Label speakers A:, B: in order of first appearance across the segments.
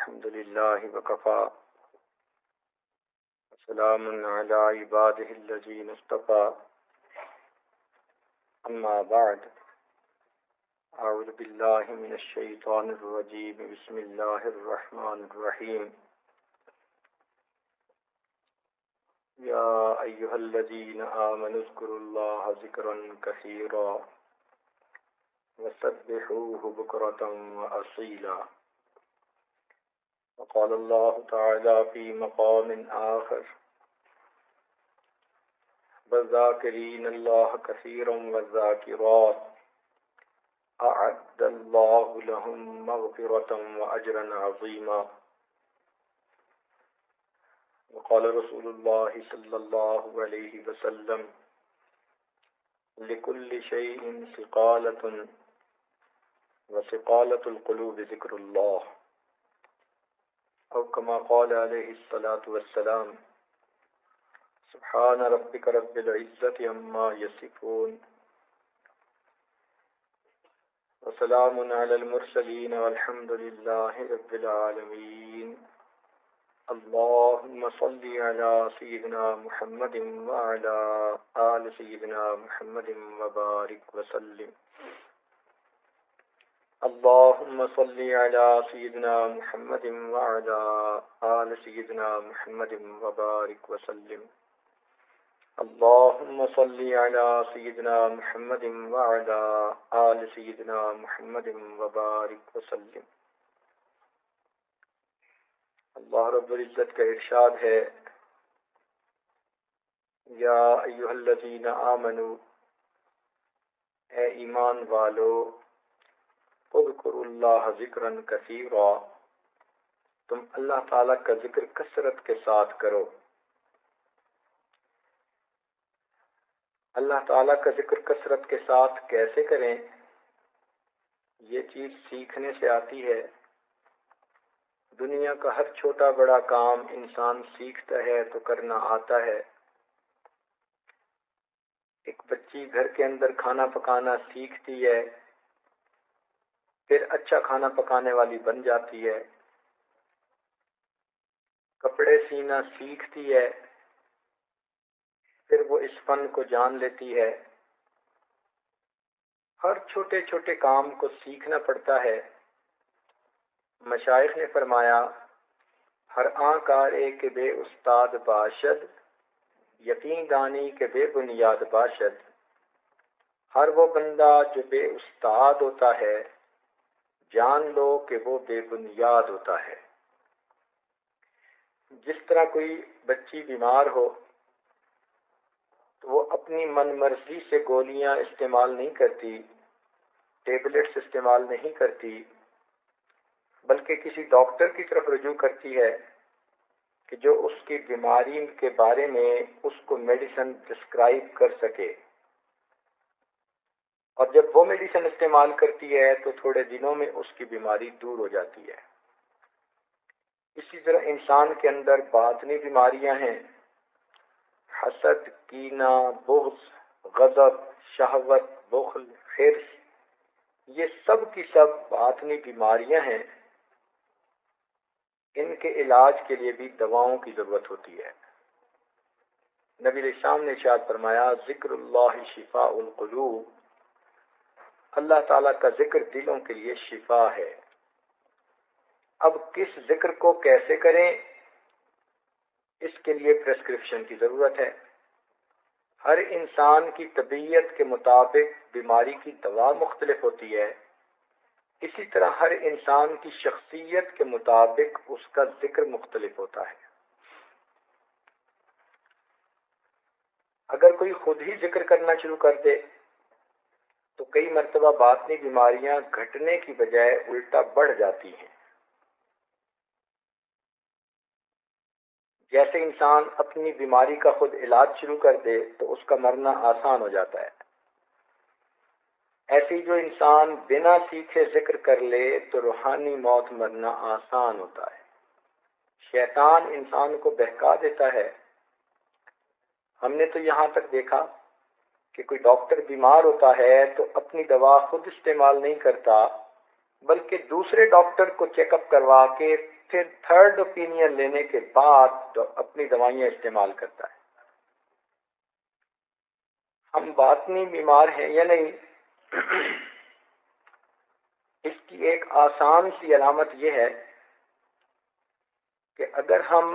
A: الحمد لله وكفى وسلام على عباده الذين اصطفى أما بعد أعوذ بالله من الشيطان الرجيم بسم الله الرحمن الرحيم يا أيها الذين آمنوا اذكروا الله ذكرا كثيرا وسبحوه بكرة وأصيلا وقال الله تعالى في مقام آخر والذاكرين الله كثيرا والذاكرات أعد الله لهم مغفرة وأجرا عظيما وقال رسول الله صلى الله عليه وسلم لكل شيء سقالة وسقالة القلوب ذكر الله أو كما قال عليه الصلاة والسلام سبحان ربك رب العزة عما يصفون وسلام على المرسلين والحمد لله رب العالمين اللهم صل على سيدنا محمد وعلى آل سيدنا محمد وبارك وسلم اللهم صل على سيدنا محمد وعلى آل سيدنا محمد وبارك وسلم اللهم صل على سيدنا محمد وعلى آل سيدنا محمد وبارك وسلم اللہ رب العزت کا ارشاد ہے یا ایھا الذین آمنوا اے ایمان والو اذکروا اللہ ذکرا کثیرا تم اللہ تعالیٰ کا ذکر کثرت کے ساتھ کرو. اللہ تعالیٰ کا ذکر کثرت کے ساتھ کیسے کریں؟ یہ چیز سیکھنے سے آتی ہے. دنیا کا ہر چھوٹا بڑا کام انسان سیکھتا ہے تو کرنا آتا ہے. ایک بچی گھر کے اندر کھانا پکانا سیکھتی ہے، پھر اچھا کھانا پکانے والی بن جاتی ہے. کپڑے سینا سیکھتی ہے، پھر وہ اس فن کو جان لیتی ہے. ہر چھوٹے چھوٹے کام کو سیکھنا پڑتا ہے. مشائخ نے فرمایا ہر آن کارے کے بے استاد باشد، یقین دانی کے بے بنیاد باشد. ہر وہ بندہ جو بے استاد ہوتا ہے جان لو کہ وہ بے بنیاد ہوتا ہے. جس طرح کوئی بچی بیمار ہو تو وہ اپنی من مرضی سے گولیاں استعمال نہیں کرتی، ٹیبلٹس استعمال نہیں کرتی، بلکہ کسی ڈاکٹر کی طرف رجوع کرتی ہے کہ جو اس کی بیماری کے بارے میں اس کو میڈیسن پرسکرائب کر سکے. اور جب وہ میڈیسن استعمال کرتی ہے تو تھوڑے دنوں میں اس کی بیماری دور ہو جاتی ہے. اسی طرح انسان کے اندر باطنی بیماریاں ہیں، حسد، کینہ، بغض، غضب، شہوت، بخل، حرص، یہ سب کی سب باطنی بیماریاں ہیں. ان کے علاج کے لیے بھی دواؤں کی ضرورت ہوتی ہے. نبی علیہ السلام نے ارشاد فرمایا ذکر اللہ شفاء القلوب، اللہ تعالیٰ کا ذکر دلوں کے لیے شفا ہے. اب کس ذکر کو کیسے کریں، اس کے لیے پرسکرپشن کی ضرورت ہے. ہر انسان کی طبیعت کے مطابق بیماری کی دوا مختلف ہوتی ہے. اسی طرح ہر انسان کی شخصیت کے مطابق اس کا ذکر مختلف ہوتا ہے. اگر کوئی خود ہی ذکر کرنا شروع کر دے تو کئی مرتبہ باطنی بیماریاں گھٹنے کی بجائے الٹا بڑھ جاتی ہیں. جیسے انسان اپنی بیماری کا خود علاج شروع کر دے تو اس کا مرنا آسان ہو جاتا ہے، ایسے جو انسان بنا سیکھے ذکر کر لے تو روحانی موت مرنا آسان ہوتا ہے. شیطان انسان کو بہکا دیتا ہے. ہم نے تو یہاں تک دیکھا کہ کوئی ڈاکٹر بیمار ہوتا ہے تو اپنی دوا خود استعمال نہیں کرتا، بلکہ دوسرے ڈاکٹر کو چیک اپ کروا کے پھر تھرڈ اوپینین لینے کے بعد اپنی دوائیاں استعمال کرتا ہے۔ ہم باطنی بیمار ہیں یا نہیں، اس کی ایک آسان سی علامت یہ ہے کہ اگر ہم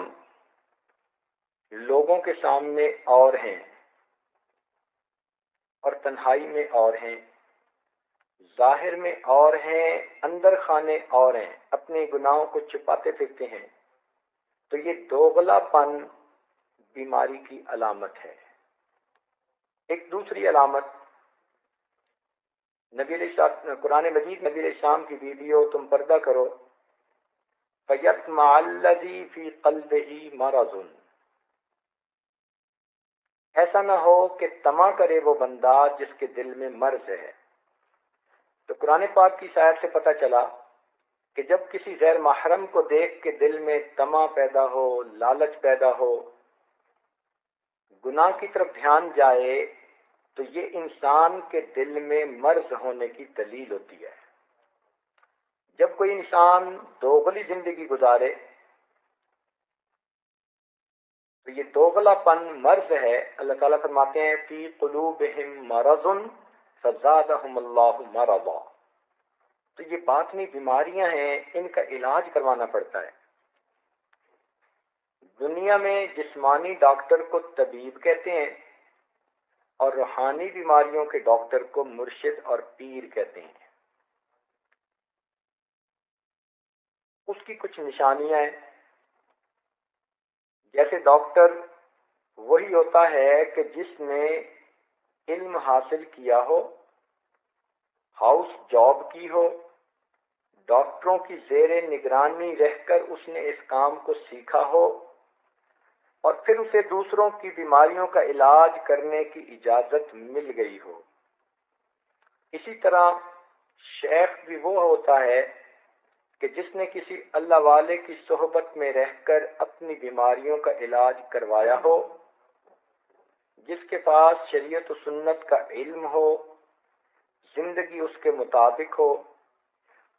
A: لوگوں کے سامنے اور ہیں اور تنہائی میں اور ہیں، ظاہر میں اور ہیں، اندر خانے اور ہیں، اپنے گناہوں کو چھپاتے پھرتے ہیں، تو یہ دوغلا پن بیماری کی علامت ہے۔ ایک دوسری علامت، قرآن مجید نبی علیہ السلام کی ویڈیو تم پردہ کرو، فَيَطْمَعَ الَّذِي فِي قَلْبِهِ مَرَضٌ، ایسا نہ ہو کہ طمع کرے وہ بندہ جس کے دل میں مرض ہے۔ تو قرآن پاک کی آیت سے پتہ چلا کہ جب کسی غیر محرم کو دیکھ کے دل میں طمع پیدا ہو، لالچ پیدا ہو، گناہ کی طرف دھیان جائے، تو یہ انسان کے دل میں مرض ہونے کی دلیل ہوتی ہے۔ جب کوئی انسان دوغلی زندگی گزارے تو یہ دوغلا پن مرض ہے۔ اللہ تعالیٰ فرماتے ہیں فی قلوبہم مرض فزادہم اللہ مرضا، تو یہ باطنی بیماریاں ہیں، ان کا علاج کروانا پڑتا ہے۔ دنیا میں جسمانی ڈاکٹر کو طبیب کہتے ہیں اور روحانی بیماریوں کے ڈاکٹر کو مرشد اور پیر کہتے ہیں۔ اس کی کچھ نشانیاں ہیں، جیسے ڈاکٹر وہی ہوتا ہے کہ جس نے علم حاصل کیا ہو، ہاؤس جاب کی ہو، ڈاکٹروں کی زیر نگرانی رہ کر اس نے اس کام کو سیکھا ہو اور پھر اسے دوسروں کی بیماریوں کا علاج کرنے کی اجازت مل گئی ہو۔ اسی طرح شیخ بھی وہ ہوتا ہے کہ جس نے کسی اللہ والے کی صحبت میں رہ کر اپنی بیماریوں کا علاج کروایا ہو، جس کے پاس شریعت و سنت کا علم ہو، زندگی اس کے مطابق ہو،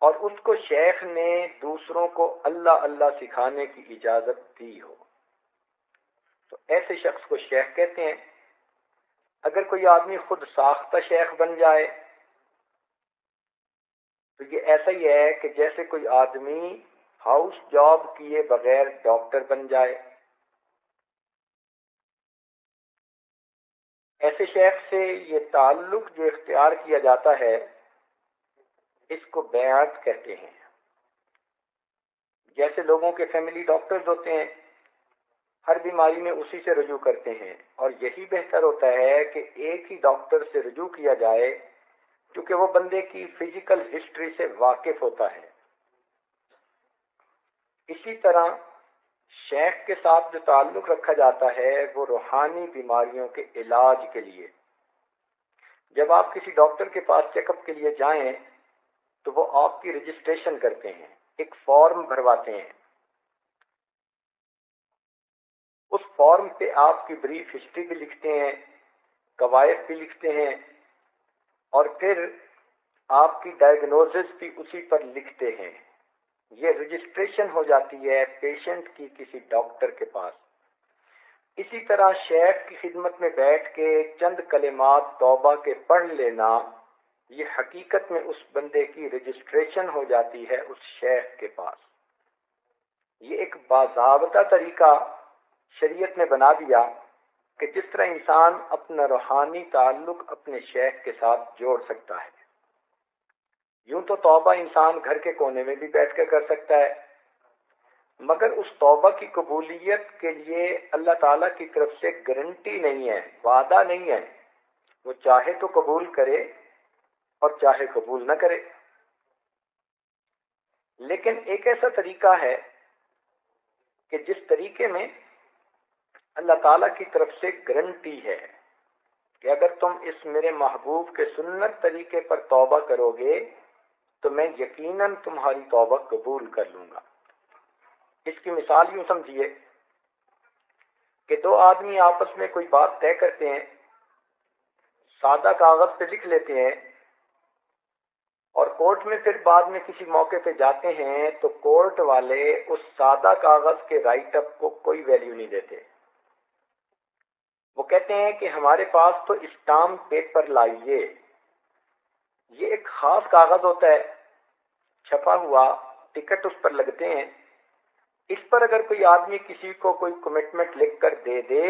A: اور اس کو شیخ نے دوسروں کو اللہ اللہ سکھانے کی اجازت دی ہو، تو ایسے شخص کو شیخ کہتے ہیں۔ اگر کوئی آدمی خود ساختہ شیخ بن جائے تو یہ ایسا ہی ہے کہ جیسے کوئی آدمی ہاؤس جاب کیے بغیر ڈاکٹر بن جائے۔ ایسے شیخ سے یہ تعلق جو اختیار کیا جاتا ہے، اس کو بیعت کہتے ہیں۔ جیسے لوگوں کے فیملی ڈاکٹرز ہوتے ہیں، ہر بیماری میں اسی سے رجوع کرتے ہیں، اور یہی بہتر ہوتا ہے کہ ایک ہی ڈاکٹر سے رجوع کیا جائے، کیونکہ وہ بندے کی فزیکل ہسٹری سے واقف ہوتا ہے۔ اسی طرح شیخ کے ساتھ جو تعلق رکھا جاتا ہے وہ روحانی بیماریوں کے علاج کے لیے۔ جب آپ کسی ڈاکٹر کے پاس چیک اپ کے لیے جائیں تو وہ آپ کی رجسٹریشن کرتے ہیں، ایک فارم بھرواتے ہیں۔ اس فارم پہ آپ کی بریف ہسٹری بھی لکھتے ہیں، قواعد بھی لکھتے ہیں، اور پھر آپ کی ڈائگنوزز بھی اسی پر لکھتے ہیں۔ یہ رجسٹریشن ہو جاتی ہے پیشنٹ کی کسی ڈاکٹر کے پاس۔ اسی طرح شیخ کی خدمت میں بیٹھ کے چند کلمات توبہ کے پڑھ لینا، یہ حقیقت میں اس بندے کی رجسٹریشن ہو جاتی ہے اس شیخ کے پاس۔ یہ ایک باضابطہ طریقہ شریعت نے بنا دیا کہ جس طرح انسان اپنا روحانی تعلق اپنے شیخ کے ساتھ جوڑ سکتا ہے۔ یوں تو توبہ انسان گھر کے کونے میں بھی بیٹھ کر سکتا ہے، مگر اس توبہ کی قبولیت کے لیے اللہ تعالیٰ کی طرف سے گارنٹی نہیں ہے، وعدہ نہیں ہے۔ وہ چاہے تو قبول کرے اور چاہے قبول نہ کرے۔ لیکن ایک ایسا طریقہ ہے کہ جس طریقے میں اللہ تعالیٰ کی طرف سے گارنٹی ہے کہ اگر تم اس میرے محبوب کے سنت طریقے پر توبہ کرو گے تو میں یقیناً تمہاری توبہ قبول کر لوں گا۔ اس کی مثال یوں سمجھیے کہ دو آدمی آپس میں کوئی بات طے کرتے ہیں، سادہ کاغذ پہ لکھ لیتے ہیں اور کورٹ میں پھر بعد میں کسی موقع پہ جاتے ہیں تو کورٹ والے اس سادہ کاغذ کے رائٹ اپ کو کوئی ویلیو نہیں دیتے. وہ کہتے ہیں کہ ہمارے پاس تو اسٹامپ پیپر لائیے. یہ ایک خاص کاغذ ہوتا ہے چھپا ہوا، ٹکٹ اس پر لگتے ہیں. اس پر اگر کوئی آدمی کسی کو کوئی کمٹمنٹ لکھ کر دے دے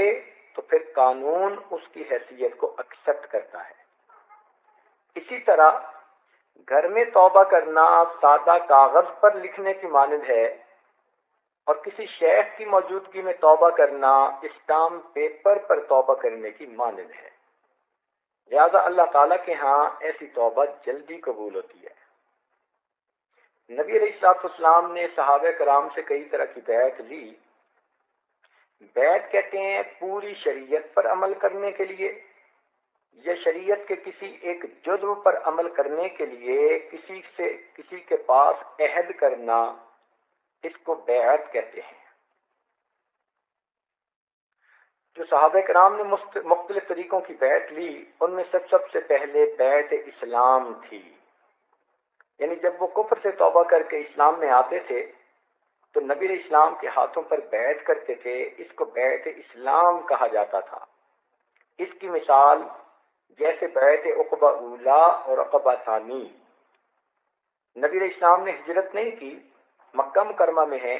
A: تو پھر قانون اس کی حیثیت کو ایکسپٹ کرتا ہے. اسی طرح گھر میں توبہ کرنا سادہ کاغذ پر لکھنے کی مانند ہے، اور کسی شیخ کی موجودگی میں توبہ کرنا اسٹامپ پیپر پر توبہ کرنے کی مانند ہے. لہذا اللہ تعالیٰ کے ہاں ایسی توبہ جلدی قبول ہوتی ہے. نبی علیہ السلام نے صحابہ کرام سے کئی طرح کی بیعت لی. بیعت کہتے ہیں پوری شریعت پر عمل کرنے کے لیے یا شریعت کے کسی ایک جزو پر عمل کرنے کے لیے کسی کے پاس عہد کرنا، اس کو بیعت کہتے ہیں. جو صحابہ کرام نے مختلف طریقوں کی بیعت لی، ان میں سب سے پہلے بیعت اسلام تھی. یعنی جب وہ کفر سے توبہ کر کے اسلام میں آتے تھے تو نبی علیہ السلام کے ہاتھوں پر بیعت کرتے تھے. اس کو بیعت اسلام کہا جاتا تھا. اس کی مثال جیسے بیعت عقبہ اولا اور عقبہ ثانی. نبی علیہ السلام نے ہجرت نہیں کی، مکہ مکرمہ میں ہے.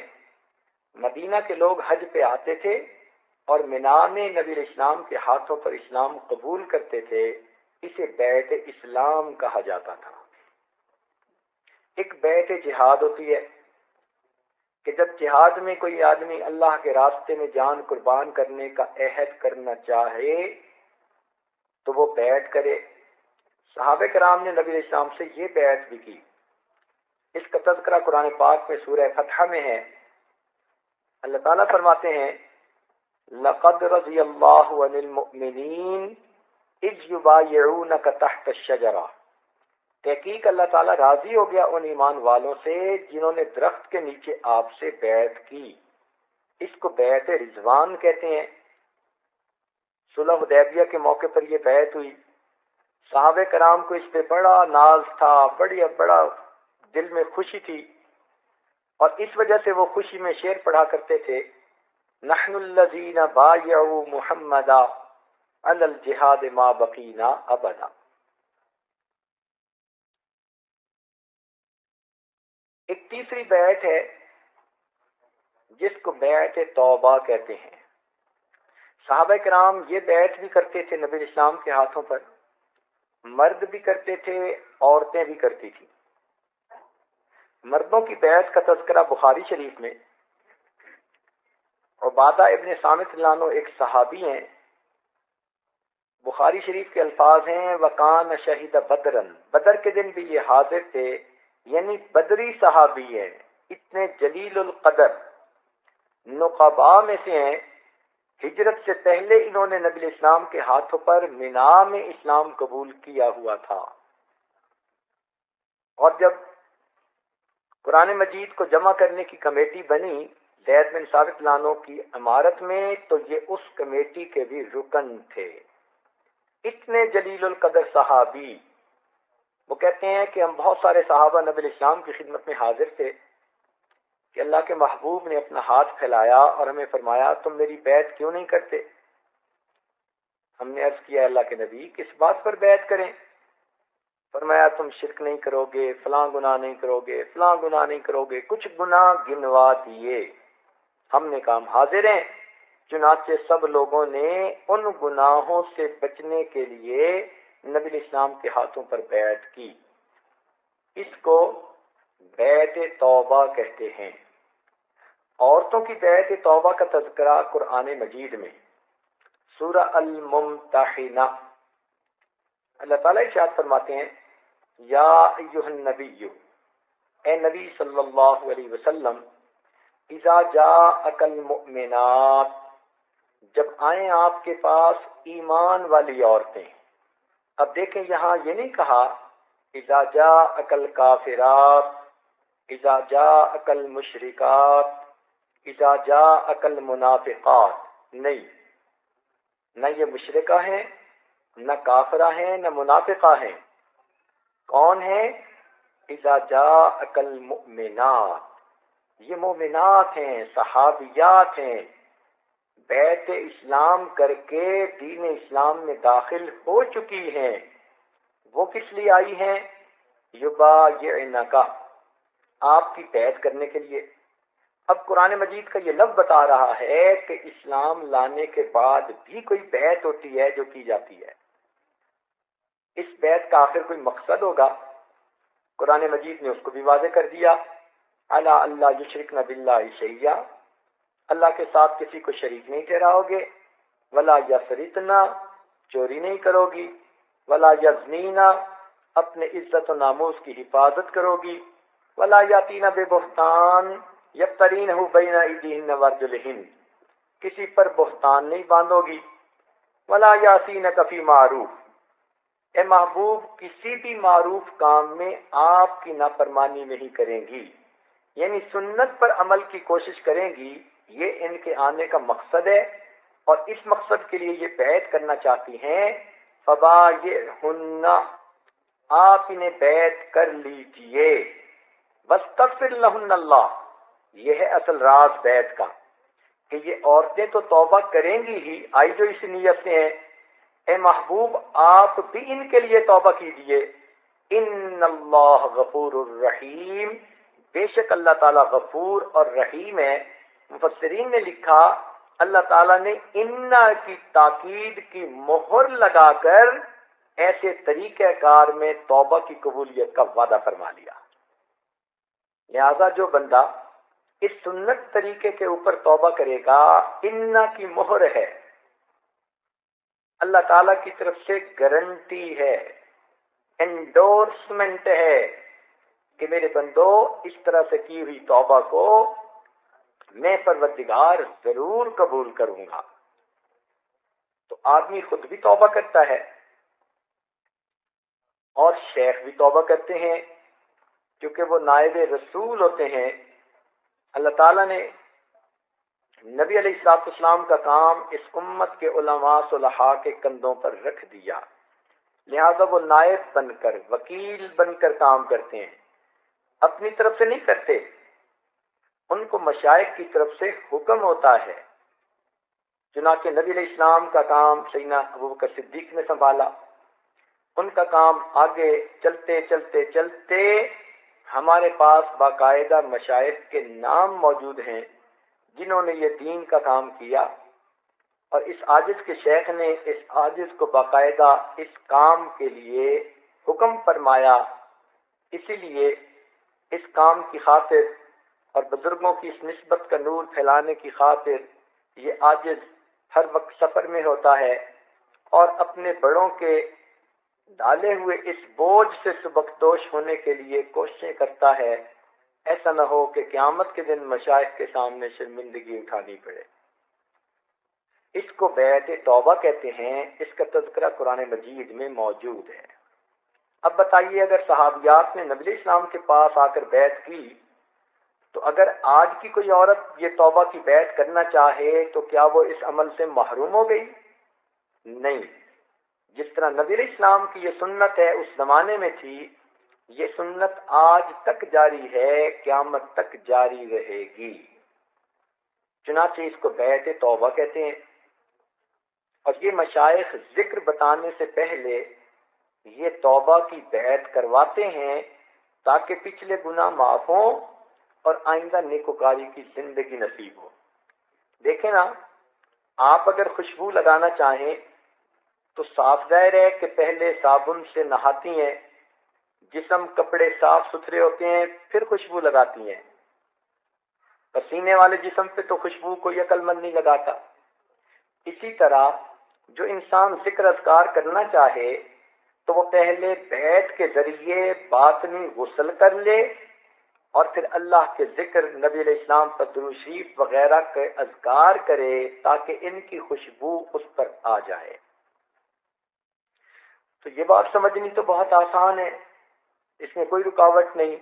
A: مدینہ کے لوگ حج پہ آتے تھے اور مینا میں نبی علیہ السلام کے ہاتھوں پر اسلام قبول کرتے تھے. اسے بیعت اسلام کہا جاتا تھا. ایک بیعت جہاد ہوتی ہے کہ جب جہاد میں کوئی آدمی اللہ کے راستے میں جان قربان کرنے کا عہد کرنا چاہے تو وہ بیعت کرے. صحابہ کرام نے نبی علیہ السلام سے یہ بیعت بھی کی. اس کا تذکرہ قرآن پاک میں سورہ فتح میں ہے. اللہ تعالیٰ فرماتے ہیں لَقَدْ رَضِيَ اللَّهُ عَنِ الْمُؤْمِنِينَ إِذْ يُبَايِعُونَكَ تَحْتَ الشَّجَرَةِ. تحقیق اللہ تعالیٰ راضی ہو گیا ان ایمان والوں سے جنہوں نے درخت کے نیچے آپ سے بیعت کی. اس کو بیعت رضوان کہتے ہیں. صلح حدیبیہ کے موقع پر یہ بیعت ہوئی. صحابہ کرام کو اس پہ بڑا ناز تھا، بڑا دل میں خوشی تھی، اور اس وجہ سے وہ خوشی میں شعر پڑھا کرتے تھے نحن الذین بایعوا محمدا علی الجہاد ما بقینا ابدا. ایک تیسری بیعت ہے جس کو بیعت توبہ کہتے ہیں. صحابہ کرام یہ بیعت بھی کرتے تھے نبی اسلام کے ہاتھوں پر. مرد بھی کرتے تھے، عورتیں بھی کرتی تھیں. مردوں کی بیعت کا تذکرہ بخاری شریف میں. عبادہ ابن صامت اللہ عنہ ایک صحابی ہیں. بخاری شریف کے الفاظ ہیں وَقَانَ شَهِدَ بَدْرًا. بدر کے دن بھی یہ حاضر تھے، یعنی بدری صحابی ہیں. اتنے جلیل القدر نقباء میں سے ہیں. ہجرت سے پہلے انہوں نے نبی اسلام کے ہاتھوں پر مینا میں اسلام قبول کیا ہوا تھا. اور جب قرآن مجید کو جمع کرنے کی کمیٹی بنی زید بن ثابت لانو کی امارت میں، تو یہ اس کمیٹی کے بھی رکن تھے. اتنے جلیل القدر صحابی. وہ کہتے ہیں کہ ہم بہت سارے صحابہ نبی اسلام کی خدمت میں حاضر تھے کہ اللہ کے محبوب نے اپنا ہاتھ پھیلایا اور ہمیں فرمایا تم میری بیعت کیوں نہیں کرتے؟ ہم نے عرض کیا اللہ کے نبی کس بات پر بیعت کریں؟ فرمایا تم شرک نہیں کرو گے، فلاں گناہ نہیں کرو گے، فلاں گناہ نہیں کرو گے. کچھ گناہ گنوا دیے. ہم نے کہا ہم حاضر ہیں. چنانچہ سب لوگوں نے ان گناہوں سے بچنے کے لیے نبی اسلام کے ہاتھوں پر بیعت کی. اس کو بیعت توبہ کہتے ہیں. عورتوں کی بیعت توبہ کا تذکرہ قرآن مجید میں سورہ الممتحنہ. اللہ تعالیٰ ارشاد فرماتے ہیں یا ایھا النبی، اے نبی صلی اللہ علیہ وسلم، اذا جاءک المؤمنات، جب آئیں آپ کے پاس ایمان والی عورتیں. اب دیکھیں یہاں یہ نہیں کہا اذا جاءک الکافرات، اذا جاءک المشرکات، اذا جاءک المنافقات. نہیں، نہ یہ مشرکہ ہیں، نہ کافرہ ہیں، نہ منافقہ ہیں. کون ہیں؟ اذا جاءک المؤمنات، یہ مومنات ہیں، صحابیات ہیں، بیعت اسلام کر کے دین اسلام میں داخل ہو چکی ہیں۔ وہ کس لیے آئی ہیں؟ یبایعنک، آپ کی بیعت کرنے کے لیے۔ اب قرآن مجید کا یہ لفظ بتا رہا ہے کہ اسلام لانے کے بعد بھی کوئی بیعت ہوتی ہے جو کی جاتی ہے۔ اس بیعت کا آخر کوئی مقصد ہوگا، قرآن مجید نے اس کو بھی واضح کر دیا، الا اللہ یشرکن باللہ شیئا، اللہ کے ساتھ کسی کو شریک نہیں ٹھہراؤ گے، ولا یسرقنا، چوری نہیں کرو گی، ولا یزنینا، اپنے عزت و ناموس کی حفاظت کرو گی، ولا یاتین ببہتان یفترینہ بین ایدیہن وارجلہن، کسی پر بہتان نہیں باندھو گی، ولا یاسینک فی معروف، اے محبوب کسی بھی معروف کام میں آپ کی نافرمانی نہیں کریں گی، یعنی سنت پر عمل کی کوشش کریں گی۔ یہ ان کے آنے کا مقصد ہے، اور اس مقصد کے لیے یہ بیعت کرنا چاہتی ہیں۔ فبایعہن، آپ انہیں بیعت کر لیجئے، واستغفر لہن اللہ، یہ ہے اصل راز بیعت کا، کہ یہ عورتیں تو توبہ کریں گی ہی، آئی جو اس نیت سے ہیں، اے محبوب آپ بھی ان کے لیے توبہ کیجئے۔ ان اللہ غفور الرحیم، بے شک اللہ تعالیٰ غفور اور رحیم ہے۔ مفسرین نے لکھا اللہ تعالیٰ نے انا کی تاکید کی مہر لگا کر ایسے طریقہ کار میں توبہ کی قبولیت کا وعدہ فرما لیا۔ لہذا جو بندہ اس سنت طریقے کے اوپر توبہ کرے گا، انا کی مہر ہے، اللہ تعالیٰ کی طرف سے گارنٹی ہے، انڈورسمنٹ ہے کہ میرے بندو اس طرح سے کی ہوئی توبہ کو میں پروردگار ضرور قبول کروں گا۔ تو آدمی خود بھی توبہ کرتا ہے اور شیخ بھی توبہ کرتے ہیں، کیونکہ وہ نائب رسول ہوتے ہیں۔ اللہ تعالیٰ نے نبی علیہ الصلوۃ والسلام کا کام اس امت کے علماء صلحاء کے کندھوں پر رکھ دیا، لہذا وہ نائب بن کر، وکیل بن کر کام کرتے ہیں، اپنی طرف سے نہیں کرتے، ان کو مشائخ کی طرف سے حکم ہوتا ہے۔ چنانچہ نبی علیہ السلام کا کام سیدنا ابوبکر صدیق نے سنبھالا، ان کا کام آگے چلتے چلتے چلتے ہمارے پاس باقاعدہ مشائخ کے نام موجود ہیں جنہوں نے یہ دین کا کام کیا، اور اس عاجز کے شیخ نے اس عاجز کو باقاعدہ اس کام کے لیے حکم فرمایا۔ اسی لیے اس کام کی خاطر اور بزرگوں کی اس نسبت کا نور پھیلانے کی خاطر یہ عاجز ہر وقت سفر میں ہوتا ہے اور اپنے بڑوں کے ڈالے ہوئے اس بوجھ سے سبکدوش ہونے کے لیے کوششیں کرتا ہے، ایسا نہ ہو کہ قیامت کے دن مشائخ کے سامنے شرمندگی اٹھانی پڑے۔ اس کو بیعت توبہ کہتے ہیں، اس کا تذکرہ قرآن مجید میں موجود ہے۔ اب بتائیے اگر صحابیات نے نبی اسلام کے پاس آ کر بیعت کی، تو اگر آج کی کوئی عورت یہ توبہ کی بیعت کرنا چاہے تو کیا وہ اس عمل سے محروم ہو گئی؟ نہیں، جس طرح نبی علیہ السلام کی یہ سنت ہے اس زمانے میں تھی، یہ سنت آج تک جاری ہے، قیامت تک جاری رہے گی۔ چنانچہ اس کو بیعت توبہ کہتے ہیں، اور یہ مشائخ ذکر بتانے سے پہلے یہ توبہ کی بیعت کرواتے ہیں تاکہ پچھلے گناہ معاف ہوں اور آئندہ نیکوکاری کی زندگی نصیب ہو۔ دیکھیں نا، آپ اگر خوشبو لگانا چاہیں تو صاف ظاہر ہے کہ پہلے صابن سے نہاتی ہیں، جسم کپڑے صاف ستھرے ہوتے ہیں، پھر خوشبو لگاتی ہیں۔ پسینے والے جسم پہ تو خوشبو کوئی عقل مند نہیں لگاتا۔ اسی طرح جو انسان ذکر اذکار کرنا چاہے تو وہ پہلے بیعت کے ذریعے باطنی غسل کر لے اور پھر اللہ کے ذکر، نبی علیہ السلام پر درود شریف وغیرہ کے اذکار کرے تاکہ ان کی خوشبو اس پر آ جائے۔ تو یہ بات سمجھنی تو بہت آسان ہے، اس میں کوئی رکاوٹ نہیں۔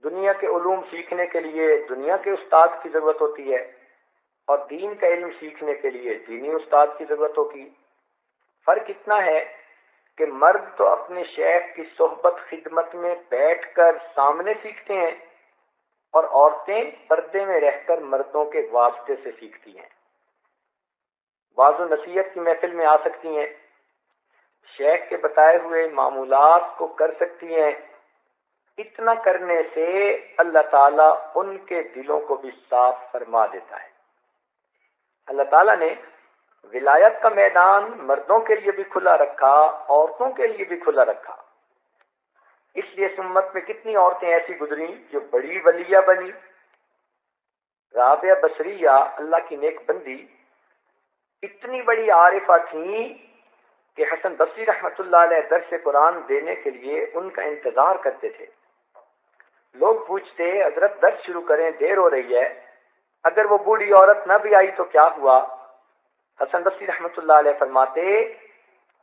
A: دنیا کے علوم سیکھنے کے لیے دنیا کے استاد کی ضرورت ہوتی ہے، اور دین کا علم سیکھنے کے لیے دینی استاد کی ضرورت ہوگی۔ فرق اتنا ہے کہ مرد تو اپنے شیخ کی صحبت خدمت میں بیٹھ کر سامنے سیکھتے ہیں اور عورتیں پردے میں رہ کر مردوں کے واسطے سے سیکھتی ہیں. واعظ و نصیحت کی محفل میں آ سکتی ہیں، شیخ کے بتائے ہوئے معمولات کو کر سکتی ہیں. اتنا کرنے سے اللہ تعالیٰ ان کے دلوں کو بھی صاف فرما دیتا ہے. اللہ تعالیٰ نے ولایت کا میدان مردوں کے لیے بھی کھلا رکھا، عورتوں کے لیے بھی کھلا رکھا. اس لیے اس امت میں کتنی عورتیں ایسی گزری جو بڑی ولیہ بنی. رابعہ بصریہ اللہ کی نیک بندی اتنی بڑی عارفہ تھیں کہ حسن بصری رحمۃ اللہ علیہ درس قرآن دینے کے لیے ان کا انتظار کرتے تھے. لوگ پوچھتے حضرت درس شروع کریں، دیر ہو رہی ہے، اگر وہ بوڑھی عورت نہ بھی آئی تو کیا ہوا؟ حسن بصری رحمۃ اللہ علیہ فرماتے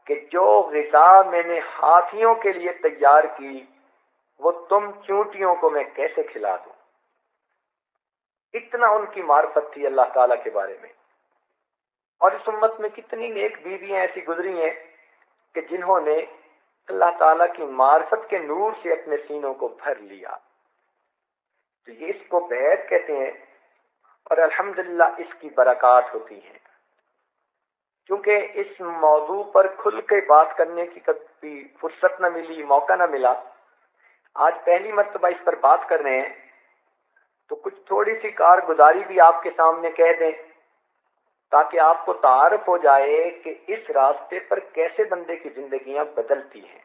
A: کہ جو غذا میں نے ہاتھیوں کے لیے تیار کی وہ تم چونٹیوں کو میں کیسے کھلا دوں. اتنا ان کی معرفت تھی اللہ تعالیٰ کے بارے میں. اور اس امت میں کتنی نیک بیویاں ایسی گزری ہیں کہ جنہوں نے اللہ تعالیٰ کی معرفت کے نور سے اپنے سینوں کو بھر لیا. تو یہ اس کو بیعت کہتے ہیں اور الحمدللہ اس کی برکات ہوتی ہیں. کیونکہ اس موضوع پر کھل کے بات کرنے کی کبھی فرصت نہ ملی، موقع نہ ملا، آج پہلی مرتبہ اس پر بات کر رہے ہیں تو کچھ تھوڑی سی کارگزاری بھی آپ کے سامنے کہہ دیں تاکہ آپ کو تعارف ہو جائے کہ اس راستے پر کیسے بندے کی زندگیاں بدلتی ہیں.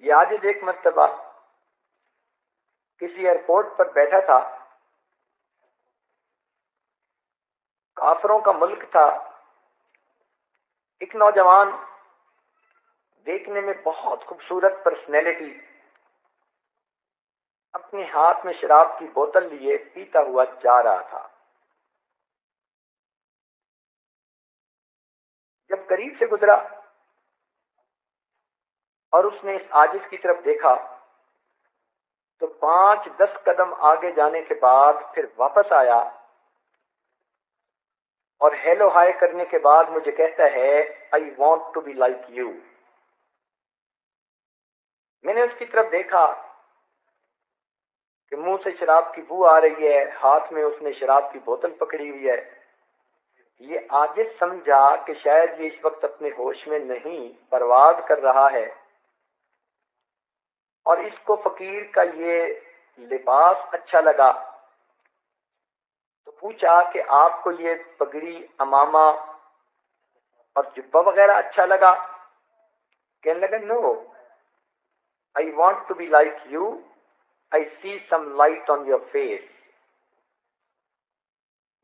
A: یہ آج ایک مرتبہ کسی ایئرپورٹ پر بیٹھا تھا، کافروں کا ملک تھا. ایک نوجوان دیکھنے میں بہت خوبصورت پرسنالٹی اپنے ہاتھ میں شراب کی بوتل لیے پیتا ہوا جا رہا تھا. جب قریب سے گزرا اور اس نے اس عاجز کی طرف دیکھا تو 5-10 قدم آگے جانے کے بعد پھر واپس آیا اور ہیلو ہائے کرنے کے بعد مجھے کہتا ہے I want to be like you. میں نے اس کی طرف دیکھا کہ منہ سے شراب کی بو آ رہی ہے، ہاتھ میں اس نے شراب کی بوتل پکڑی ہوئی ہے. یہ عاجز سمجھا کہ شاید یہ اس وقت اپنے ہوش میں نہیں، پرواز کر رہا ہے، اور اس کو فقیر کا یہ لباس اچھا لگا تو پوچھا کہ آپ کو یہ پگڑی، امامہ اور جبہ وغیرہ اچھا لگا؟ کہنے لگا no, I want to be like you, I see some light on your face.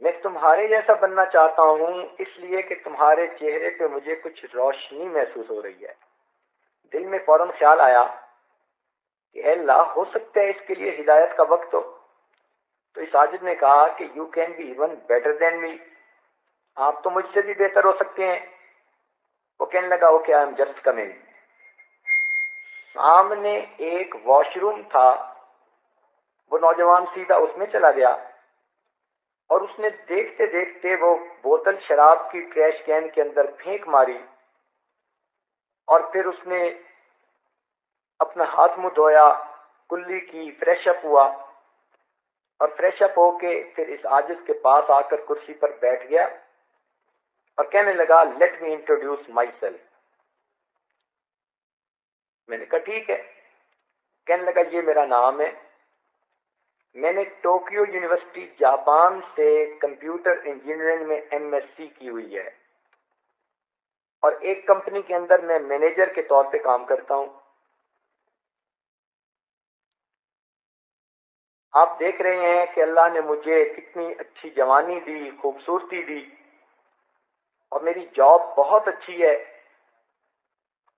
A: میں تمہارے جیسا بننا چاہتا ہوں اس لیے کہ تمہارے چہرے پہ مجھے کچھ روشنی محسوس ہو رہی ہے. دل میں فوراً خیال آیا کہ اے اللہ، ہو سکتا ہے اس کے لیے ہدایت کا وقت ہو. تو اس عاجز نے کہا کہ you can be even better than me, آپ تو مجھ سے بھی بہتر ہو سکتے ہیں. وہ کہنے لگا okay I am just coming. سامنے ایک واش روم تھا، وہ نوجوان سیدھا اس میں چلا گیا اور اس نے دیکھتے دیکھتے وہ بوتل شراب کی ٹریش کین کے اندر پھینک ماری اور پھر اس نے اپنا ہاتھ منہ دھویا، کلی کی، فریش اپ ہوا اور فریش اپ ہو کے پھر اس عاجز کے پاس آ کر کرسی پر بیٹھ گیا اور کہنے لگا let me introduce my self. میں نے کہا ٹھیک ہے. کہنے لگا یہ میرا نام ہے، میں نے ٹوکیو یونیورسٹی جاپان سے کمپیوٹر انجینئرنگ میں ایم ایس سی کی ہوئی ہے اور ایک کمپنی کے اندر میں مینیجر کے طور پہ کام کرتا ہوں. آپ دیکھ رہے ہیں کہ اللہ نے مجھے کتنی اچھی جوانی دی، خوبصورتی دی، اور میری جاب بہت اچھی ہے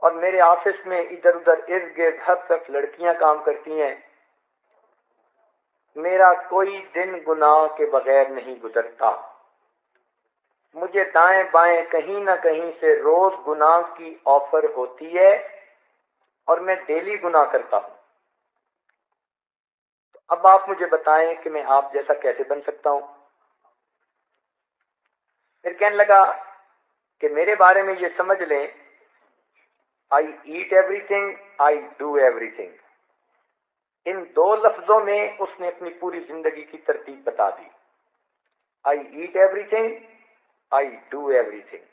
A: اور میرے آفس میں ادھر ادھر ارد گرد ہر طرف لڑکیاں کام کرتی ہیں. میرا کوئی دن گناہ کے بغیر نہیں گزرتا. مجھے دائیں بائیں کہیں نہ کہیں سے روز گناہ کی آفر ہوتی ہے اور میں ڈیلی گناہ کرتا ہوں. تو اب آپ مجھے بتائیں کہ میں آپ جیسا کیسے بن سکتا ہوں؟ پھر کہنے لگا کہ میرے بارے میں یہ سمجھ لیں I eat everything, I do everything. ان دو لفظوں میں اس نے اپنی پوری زندگی کی ترتیب بتا دی. I eat everything, I do everything.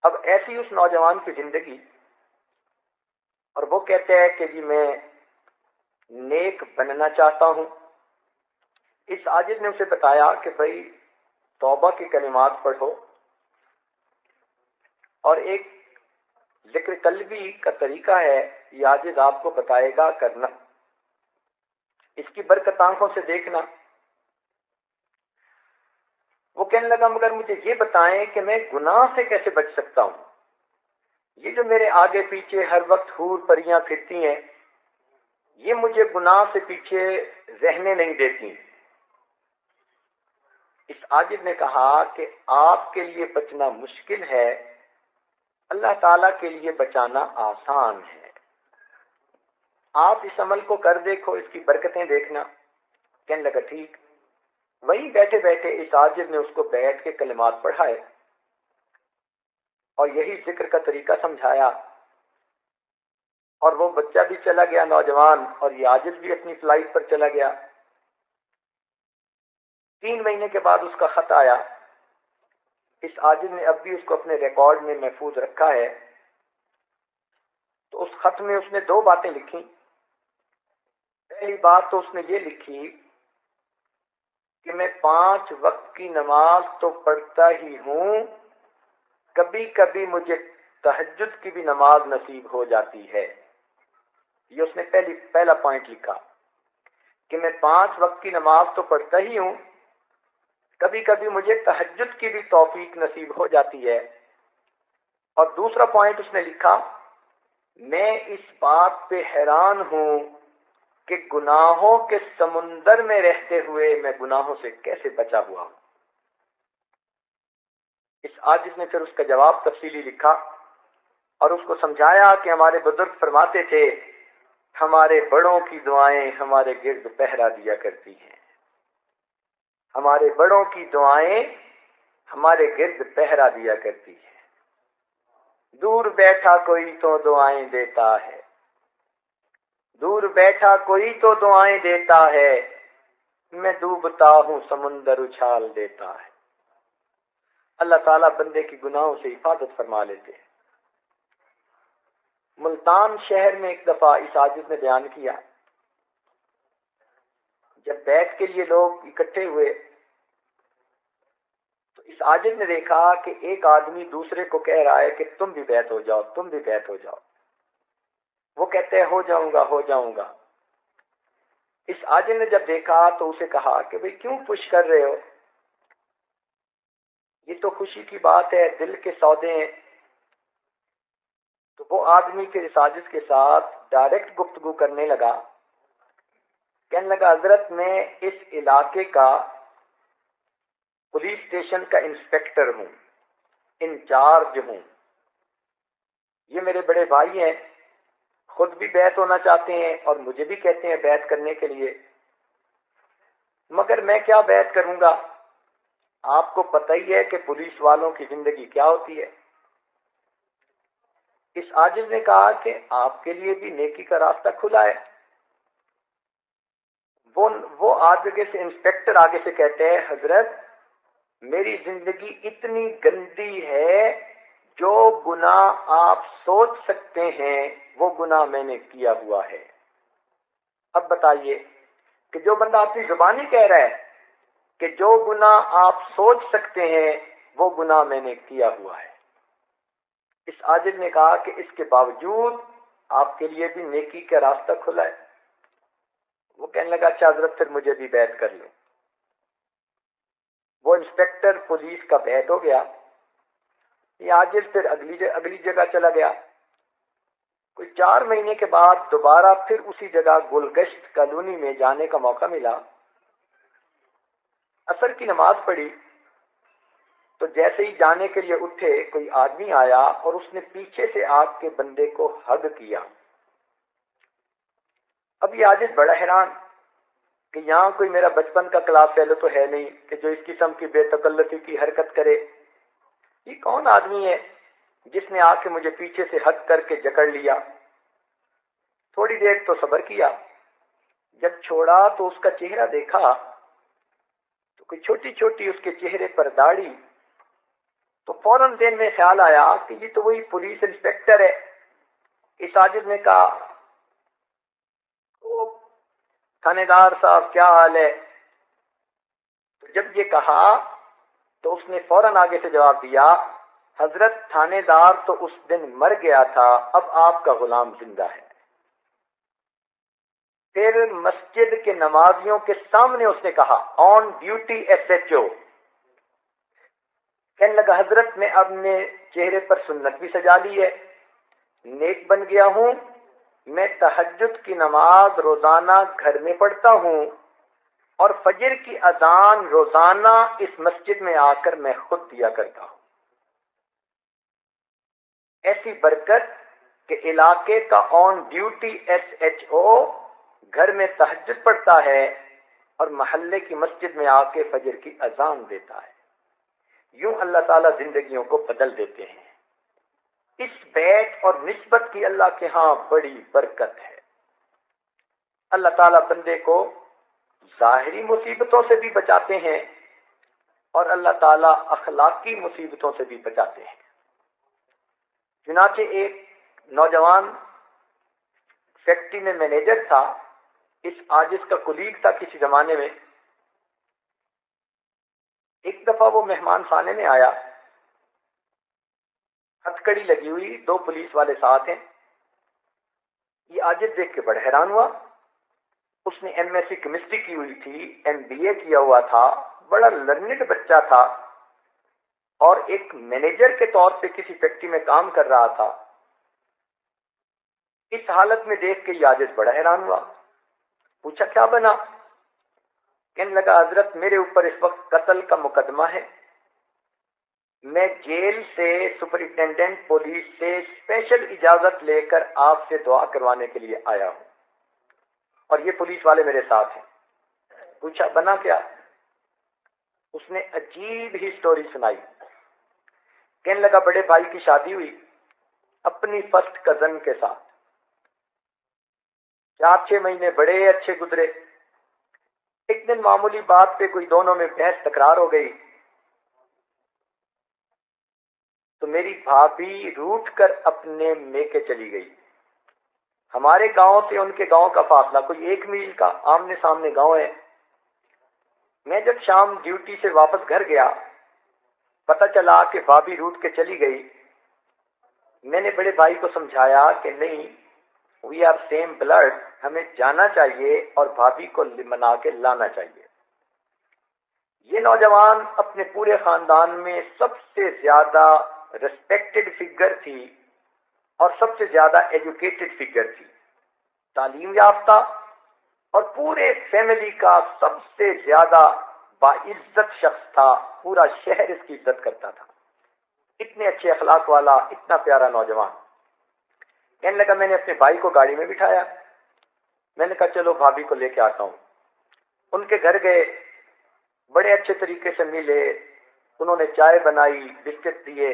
A: اب ایسی اس نوجوان کی زندگی، اور وہ کہتے ہیں کہ جی میں نیک بننا چاہتا ہوں. اس عاجز نے اسے بتایا کہ بھائی توبہ کے کلمات پڑھو، اور ایک ذکر قلبی کا طریقہ ہے، یہ عاجز آپ کو بتائے گا کرنا. اس کی برکت آنکھوں سے دیکھنا. وہ کہنے لگا مگر مجھے یہ بتائیں کہ میں گناہ سے کیسے بچ سکتا ہوں. یہ جو میرے آگے پیچھے ہر وقت حور پریاں پھرتی ہیں، یہ مجھے گناہ سے پیچھے رہنے نہیں دیتی. اس عاجز نے کہا کہ آپ کے لیے بچنا مشکل ہے، اللہ تعالیٰ کے لیے بچانا آسان ہے. آپ اس عمل کو کر دیکھو، اس کی برکتیں دیکھنا. کہنے لگا ٹھیک. وہیں بیٹھے بیٹھے اس عاجز نے اس کو بیٹھ کے کلمات پڑھائے اور یہی ذکر کا طریقہ سمجھایا. اور وہ بچہ بھی چلا گیا نوجوان، اور یہ عاجز بھی اپنی فلائٹ پر چلا گیا. 3 مہینے کے بعد اس کا خط آیا. اس عاجز نے اب بھی اس کو اپنے ریکارڈ میں محفوظ رکھا ہے. تو اس خط میں اس نے 2 باتیں لکھی. پہلی بات تو اس نے یہ لکھی کہ میں 5 وقت کی نماز تو پڑھتا ہی ہوں، کبھی کبھی مجھے تہجد کی بھی نماز نصیب ہو جاتی ہے. یہ اس نے پہلا پوائنٹ لکھا کہ میں 5 وقت کی نماز تو پڑھتا ہی ہوں، کبھی کبھی مجھے تہجد کی بھی توفیق نصیب ہو جاتی ہے. اور دوسرا پوائنٹ اس نے لکھا، میں اس بات پہ حیران ہوں کہ گناہوں کے سمندر میں رہتے ہوئے میں گناہوں سے کیسے بچا ہوا ہوں. اس عاجز نے پھر اس کا جواب تفصیلی لکھا اور اس کو سمجھایا کہ ہمارے بزرگ فرماتے تھے ہمارے بڑوں کی دعائیں ہمارے گرد پہرا دیا کرتی ہیں. ہمارے بڑوں کی دعائیں ہمارے گرد پہرا دیا کرتی ہیں. دور بیٹھا کوئی تو دعائیں دیتا ہے، دور بیٹھا کوئی تو دعائیں دیتا ہے، میں ڈوبتا ہوں سمندر اچھال دیتا ہے. اللہ تعالیٰ بندے کی گناہوں سے حفاظت فرما لیتے ہیں. ملتان شہر میں ایک دفعہ اس عاجز نے بیان کیا، جب بیعت کے لیے لوگ اکٹھے ہوئے تو اس عاجز نے دیکھا کہ ایک آدمی دوسرے کو کہہ رہا ہے کہ تم بھی بیعت ہو جاؤ، تم بھی بیعت ہو جاؤ. وہ کہتے ہیں ہو جاؤں گا ہو جاؤں گا. اس عاجز نے جب دیکھا تو اسے کہا کہ بھئی کیوں پش کر رہے ہو، یہ تو خوشی کی بات ہے، دل کے سودے ہیں. تو وہ آدمی پھر اس عاجز کے ساتھ ڈائریکٹ گفتگو کرنے لگا. کہنے لگا حضرت میں اس علاقے کا پولیس اسٹیشن کا انسپیکٹر ہوں، انچارج ہوں. یہ میرے بڑے بھائی ہیں، خود بھی بیعت ہونا چاہتے ہیں اور مجھے بھی کہتے ہیں بیعت کرنے کے لیے، مگر میں کیا بیعت کروں گا؟ آپ کو پتہ ہی ہے کہ پولیس والوں کی زندگی کیا ہوتی ہے. اس عاجز نے کہا کہ آپ کے لیے بھی نیکی کا راستہ کھلا ہے. وہ آگے سے انسپیکٹر آگے سے کہتے ہیں حضرت میری زندگی اتنی گندی ہے، جو گناہ آپ سوچ سکتے ہیں وہ گناہ میں نے کیا ہوا ہے. اب بتائیے کہ جو بندہ اپنی زبانی کہہ رہا ہے کہ جو گناہ آپ سوچ سکتے ہیں وہ گناہ میں نے کیا ہوا ہے. اس عاجز نے کہا کہ اس کے باوجود آپ کے لیے بھی نیکی کا راستہ کھلا ہے. وہ کہنے لگا اچھا حضرت پھر مجھے بھی بیعت کر لو. وہ انسپیکٹر پولیس کا بیعت ہو گیا. یہ عاجز پھر اگلی جگہ چلا گیا. کوئی 4 مہینے کے بعد دوبارہ پھر اسی جگہ گلگشت کالونی میں جانے کا موقع ملا. عصر کی نماز پڑھی تو جیسے ہی جانے کے لیے اٹھے کوئی آدمی آیا اور اس نے پیچھے سے آگ کے بندے کو ہگ کیا. اب یہ عاجز بڑا حیران کہ یہاں کوئی میرا بچپن کا کلاس فیلو تو ہے نہیں کہ جو اس قسم کی بے تکلفی کی حرکت کرے. یہ کون آدمی ہے؟ جس نے آ کے مجھے پیچھے سے ہگ کر کے جکڑ لیا. تھوڑی دیر تو صبر کیا، جب چھوڑا تو اس کا چہرہ دیکھا تو کوئی چھوٹی چھوٹی اس کے چہرے پر داڑھی. تو فوراً ذہن میں خیال آیا کہ یہ تو وہی پولیس انسپیکٹر ہے. اس ساجد نے کہا، تھانے دار صاحب کیا حال ہے؟ تو جب یہ کہا تو اس نے فوراً آگے سے جواب دیا، حضرت تھانے دار تو اس دن مر گیا تھا، اب آپ کا غلام زندہ ہے. پھر مسجد کے نمازیوں کے سامنے اس نے کہا، on duty S H O. کہنے لگا، حضرت میں اب نے چہرے پر سنت بھی سجا لی ہے، نیک بن گیا ہوں. میں تہجد کی نماز روزانہ گھر میں پڑھتا ہوں اور فجر کی اذان روزانہ اس مسجد میں آ کر میں خود دیا کرتا ہوں. ایسی برکت کہ علاقے کا on duty S H O گھر میں تہجد پڑھتا ہے اور محلے کی مسجد میں آ کے فجر کی اذان دیتا ہے. یوں اللہ تعالیٰ زندگیوں کو بدل دیتے ہیں. اس بیت اور نسبت کی اللہ کے ہاں بڑی برکت ہے. اللہ تعالیٰ بندے کو ظاہری مصیبتوں سے بھی بچاتے ہیں اور اللہ تعالیٰ اخلاقی مصیبتوں سے بھی بچاتے ہیں. چنانچہ ایک نوجوان فیکٹری میں مینیجر تھا، اس عاجز کا کلیگ تھا کسی زمانے میں. ایک دفعہ وہ مہمان خانے میں آیا، ہتھ کڑی لگی ہوئی، 2 پولیس والے ساتھ ہیں. یہ عاجز دیکھ کے بڑا حیران ہوا. اس نے ایم ایس سی کیمسٹری کی ہوئی تھی، ایم بی اے کیا ہوا تھا، بڑا لرنڈ بچہ تھا اور ایک مینیجر کے طور پہ کسی فیکٹری میں کام کر رہا تھا. اس حالت میں دیکھ کے یہ عاجز بڑا حیران ہوا. پوچھا، کیا بنا؟ کہنے لگا، حضرت میرے اوپر اس وقت قتل کا مقدمہ ہے. میں جیل سے سپرنٹینڈنٹ پولیس سے اسپیشل اجازت لے کر آپ سے دعا کروانے کے لیے آیا ہوں اور یہ پولیس والے میرے ساتھ ہیں. پوچھا، بنا کیا؟ اس نے عجیب ہی سٹوری سنائی. کہنے لگا، بڑے بھائی کی شادی ہوئی اپنی فرسٹ کزن کے ساتھ. 4-6 مہینے بڑے اچھے گزرے. ایک دن معمولی بات پہ کوئی دونوں میں بحث تکرار ہو گئی تو میری بھابھی روٹھ کر اپنے میکے چلی گئی. ہمارے گاؤں سے ان کے گاؤں کا فاصلہ کوئی 1 میل کا، آمنے سامنے گاؤں ہے. میں جب شام ڈیوٹی سے واپس گھر گیا، پتہ چلا کہ بھابھی روٹھ کے چلی گئی. میں نے بڑے بھائی کو سمجھایا کہ نہیں، وی آر سیم بلڈ، ہمیں جانا چاہیے اور بھابھی کو منا کے لانا چاہیے. یہ نوجوان اپنے پورے خاندان میں سب سے زیادہ ریسپیکٹڈ فگر تھی اور سب سے زیادہ ایجوکیٹڈ فگر تھی، تعلیم یافتہ، اور پورے فیملی کا سب سے زیادہ باعزت شخص تھا. پورا شہر اس کی عزت کرتا تھا. اتنے اچھے اخلاق والا، اتنا پیارا نوجوان. کہنے لگا، میں نے اپنے بھائی کو گاڑی میں بٹھایا. میں نے کہا چلو بھابھی کو لے کے آتا ہوں. ان کے گھر گئے، بڑے اچھے طریقے سے ملے. انہوں نے چائے بنائی، بسکٹ دیے،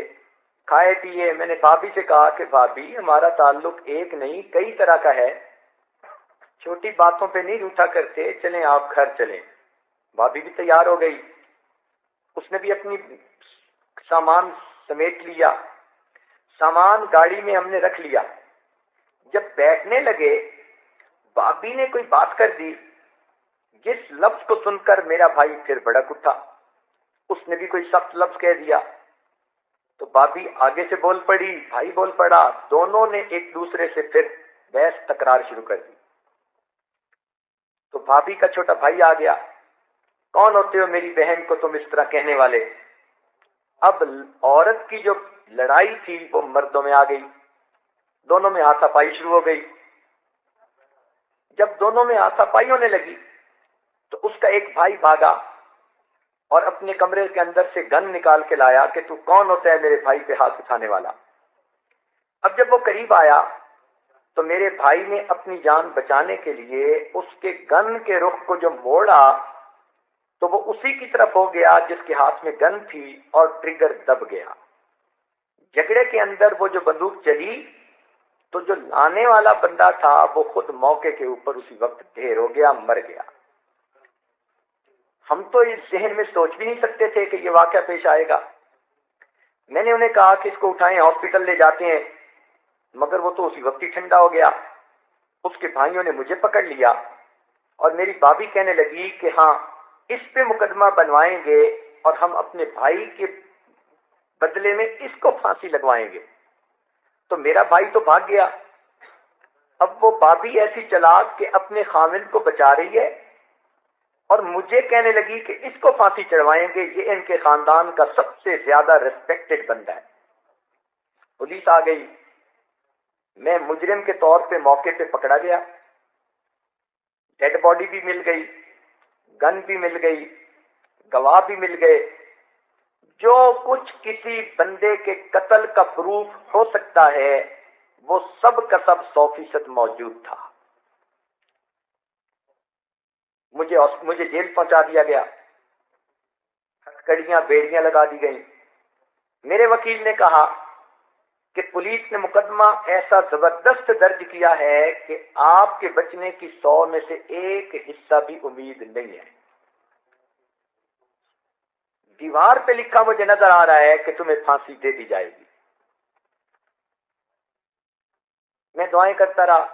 A: کھائے پیے. میں نے بھابھی سے کہا کہ بھابھی، ہمارا تعلق ایک نہیں کئی طرح کا ہے، چھوٹی باتوں پہ نہیں روٹھا کرتے، چلیں آپ گھر چلیں. بھابھی بھی تیار ہو گئی. اس نے بھی اپنی سامان سمیٹ لیا. سامان گاڑی میں ہم نے رکھ لیا. جب بیٹھنے لگے، بھابھی نے کوئی بات کر دی جس لفظ کو سن کر میرا بھائی پھر بھڑک اٹھا. اس نے بھی کوئی سخت لفظ کہہ دیا تو بھابھی آگے سے بول پڑی، بھائی بول پڑا. دونوں نے ایک دوسرے سے پھر بحث تکرار شروع کر دی. تو بھابھی کا چھوٹا بھائی آ گیا. کون ہوتے ہو میری بہن کو تم اس طرح کہنے والے؟ اب عورت کی جو لڑائی تھی وہ مردوں میں آ گئی. دونوں میں ہاتھا پائی شروع ہو گئی. جب دونوں میں ہاتھا پائی ہونے لگی تو اس کا ایک بھائی بھاگا اور اپنے کمرے کے اندر سے گن نکال کے لایا کہ تو کون ہوتا ہے میرے بھائی پہ ہاتھ اٹھانے والا. اب جب وہ قریب آیا تو میرے بھائی نے اپنی جان بچانے کے لیے اس کے گن کے رخ کو جو موڑا تو وہ اسی کی طرف ہو گیا جس کے ہاتھ میں گن تھی اور ٹریگر دب گیا. جھگڑے کے اندر وہ جو بندوق چلی تو جو لانے والا بندہ تھا وہ خود موقع کے اوپر اسی وقت ڈھیر ہو گیا، مر گیا۔ ہم تو اس ذہن میں سوچ بھی نہیں سکتے تھے کہ یہ واقعہ پیش آئے گا۔ میں نے انہیں کہا کہ اس کو اٹھائیں، ہاسپٹل لے جاتے ہیں، مگر وہ تو اسی وقت ہی ٹھنڈا ہو گیا۔ اس کے بھائیوں نے مجھے پکڑ لیا اور میری بابی کہنے لگی کہ ہاں اس پہ مقدمہ بنوائیں گے اور ہم اپنے بھائی کے بدلے میں اس کو پھانسی لگوائیں گے۔ تو میرا بھائی تو بھاگ گیا۔ اب وہ بابی ایسی چلاک کہ اپنے خامند کو بچا رہی ہے اور مجھے کہنے لگی کہ اس کو پھانسی چڑھوائیں گے، یہ ان کے خاندان کا سب سے زیادہ ریسپیکٹڈ بندہ ہے۔ پولیس آ گئی، میں مجرم کے طور پہ موقع پہ پکڑا گیا، ڈیڈ باڈی بھی مل گئی، گن بھی مل گئی، گواہ بھی مل گئے، جو کچھ کسی بندے کے قتل کا پروف ہو سکتا ہے وہ سب کا سب 100% موجود تھا۔ مجھے جیل پہنچا دیا گیا، ہتھکڑیاں بیڑیاں لگا دی گئیں۔ میرے وکیل نے کہا کہ پولیس نے مقدمہ ایسا زبردست درج کیا ہے کہ آپ کے بچنے کی 100 میں سے ایک حصہ بھی امید نہیں ہے۔ دیوار پہ لکھا مجھے نظر آ رہا ہے کہ تمہیں پھانسی دے دی جائے گی۔ میں دعائیں کرتا رہا،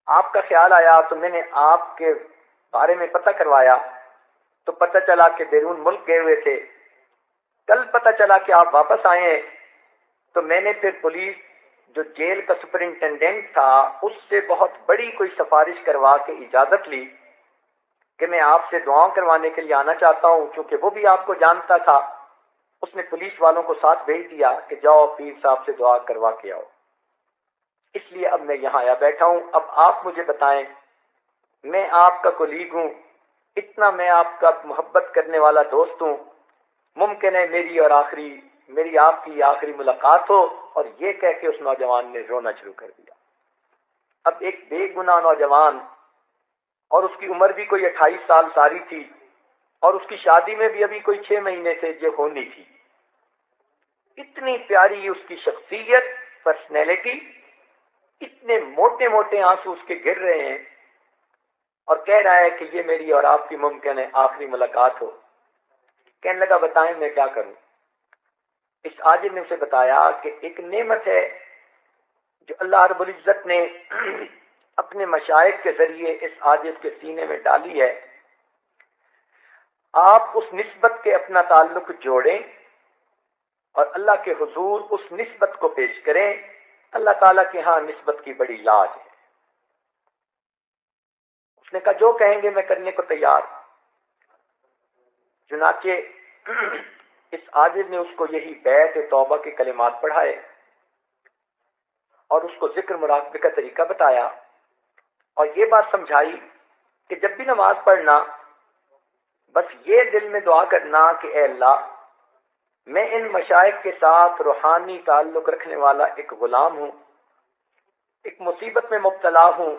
A: آپ کا خیال آیا تو میں نے آپ کے بارے میں پتہ کروایا، تو پتہ چلا کہ بیرون ملک گئے ہوئے تھے۔ کل پتہ چلا کہ آپ واپس آئے ہیں، تو میں نے پھر پولیس جو جیل کا سپرنٹینڈنٹ تھا اس سے بہت بڑی کوئی سفارش کروا کے اجازت لی کہ میں آپ سے دعاؤں کروانے کے لیے آنا چاہتا ہوں، چونکہ وہ بھی آپ کو جانتا تھا۔ اس نے پولیس والوں کو ساتھ بھیج دیا کہ جاؤ پیر صاحب سے دعا کروا کے آؤ۔ اس لیے اب میں یہاں آیا بیٹھا ہوں۔ اب آپ مجھے بتائیں، میں آپ کا کولیگ ہوں، اتنا میں آپ کا محبت کرنے والا دوست ہوں، ممکن ہے میری آپ کی آخری ملاقات ہو، اور یہ کہہ کے اس نوجوان نے رونا شروع کر دیا۔ اب ایک بے گناہ نوجوان، اور اس کی عمر بھی کوئی 28 سال ساری تھی، اور اس کی شادی میں بھی ابھی کوئی 6 مہینے سے جو ہونی تھی۔ اتنی پیاری اس کی شخصیت، پرسنالٹی، اتنے موٹے موٹے آنسو اس کے گر رہے ہیں، اور کہہ رہا ہے کہ یہ میری اور آپ کی ممکن ہے آخری ملاقات ہو۔ کہنے لگا بتائیں میں کیا کروں؟ اس عاجز نے اسے بتایا کہ ایک نعمت ہے جو اللہ رب العزت نے اپنے مشائخ کے ذریعے اس عاجز کے سینے میں ڈالی ہے۔ آپ اس نسبت کے اپنا تعلق جوڑیں اور اللہ کے حضور اس نسبت کو پیش کریں۔ اللہ تعالیٰ کے ہاں نسبت کی بڑی لاج ہے۔ اس نے کہا جو کہیں گے میں کرنے کو تیار۔ چنانچہ اس عاجز نے اس کو یہی بیعت توبہ کے کلمات پڑھائے اور اس کو ذکر مراقبے کا طریقہ بتایا، اور یہ بات سمجھائی کہ جب بھی نماز پڑھنا بس یہ دل میں دعا کرنا کہ اے اللہ، میں ان مشائخ کے ساتھ روحانی تعلق رکھنے والا ایک غلام ہوں، ایک مصیبت میں مبتلا ہوں،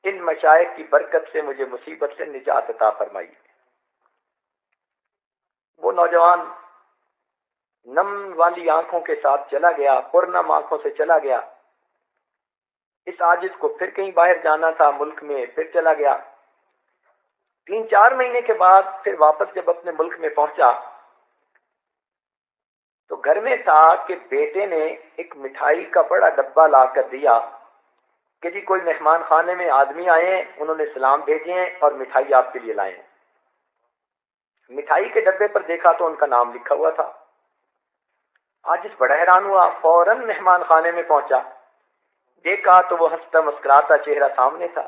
A: ان مشائخ کی برکت سے مجھے مصیبت سے نجات عطا فرمائی۔ وہ نوجوان نم والی آنکھوں کے ساتھ چلا گیا، پرنم آنکھوں سے چلا گیا۔ اس عاجز کو پھر کہیں باہر جانا تھا ملک میں، پھر چلا گیا۔ 3-4 مہینے کے بعد پھر واپس جب اپنے ملک میں پہنچا تو گھر میں تھا کہ بیٹے نے ایک مٹھائی کا بڑا ڈبہ لا کر دیا کہ جی کوئی مہمان خانے میں آدمی آئے ہیں، انہوں نے سلام بھیجے ہیں اور مٹھائی آپ کے لیے لائے ہیں۔ مٹھائی کے ڈبے پر دیکھا تو ان کا نام لکھا ہوا تھا۔ عاجز بڑا حیران ہوا، فوراً مہمان خانے میں پہنچا، دیکھا تو وہ ہنستا مسکراتا چہرہ سامنے تھا۔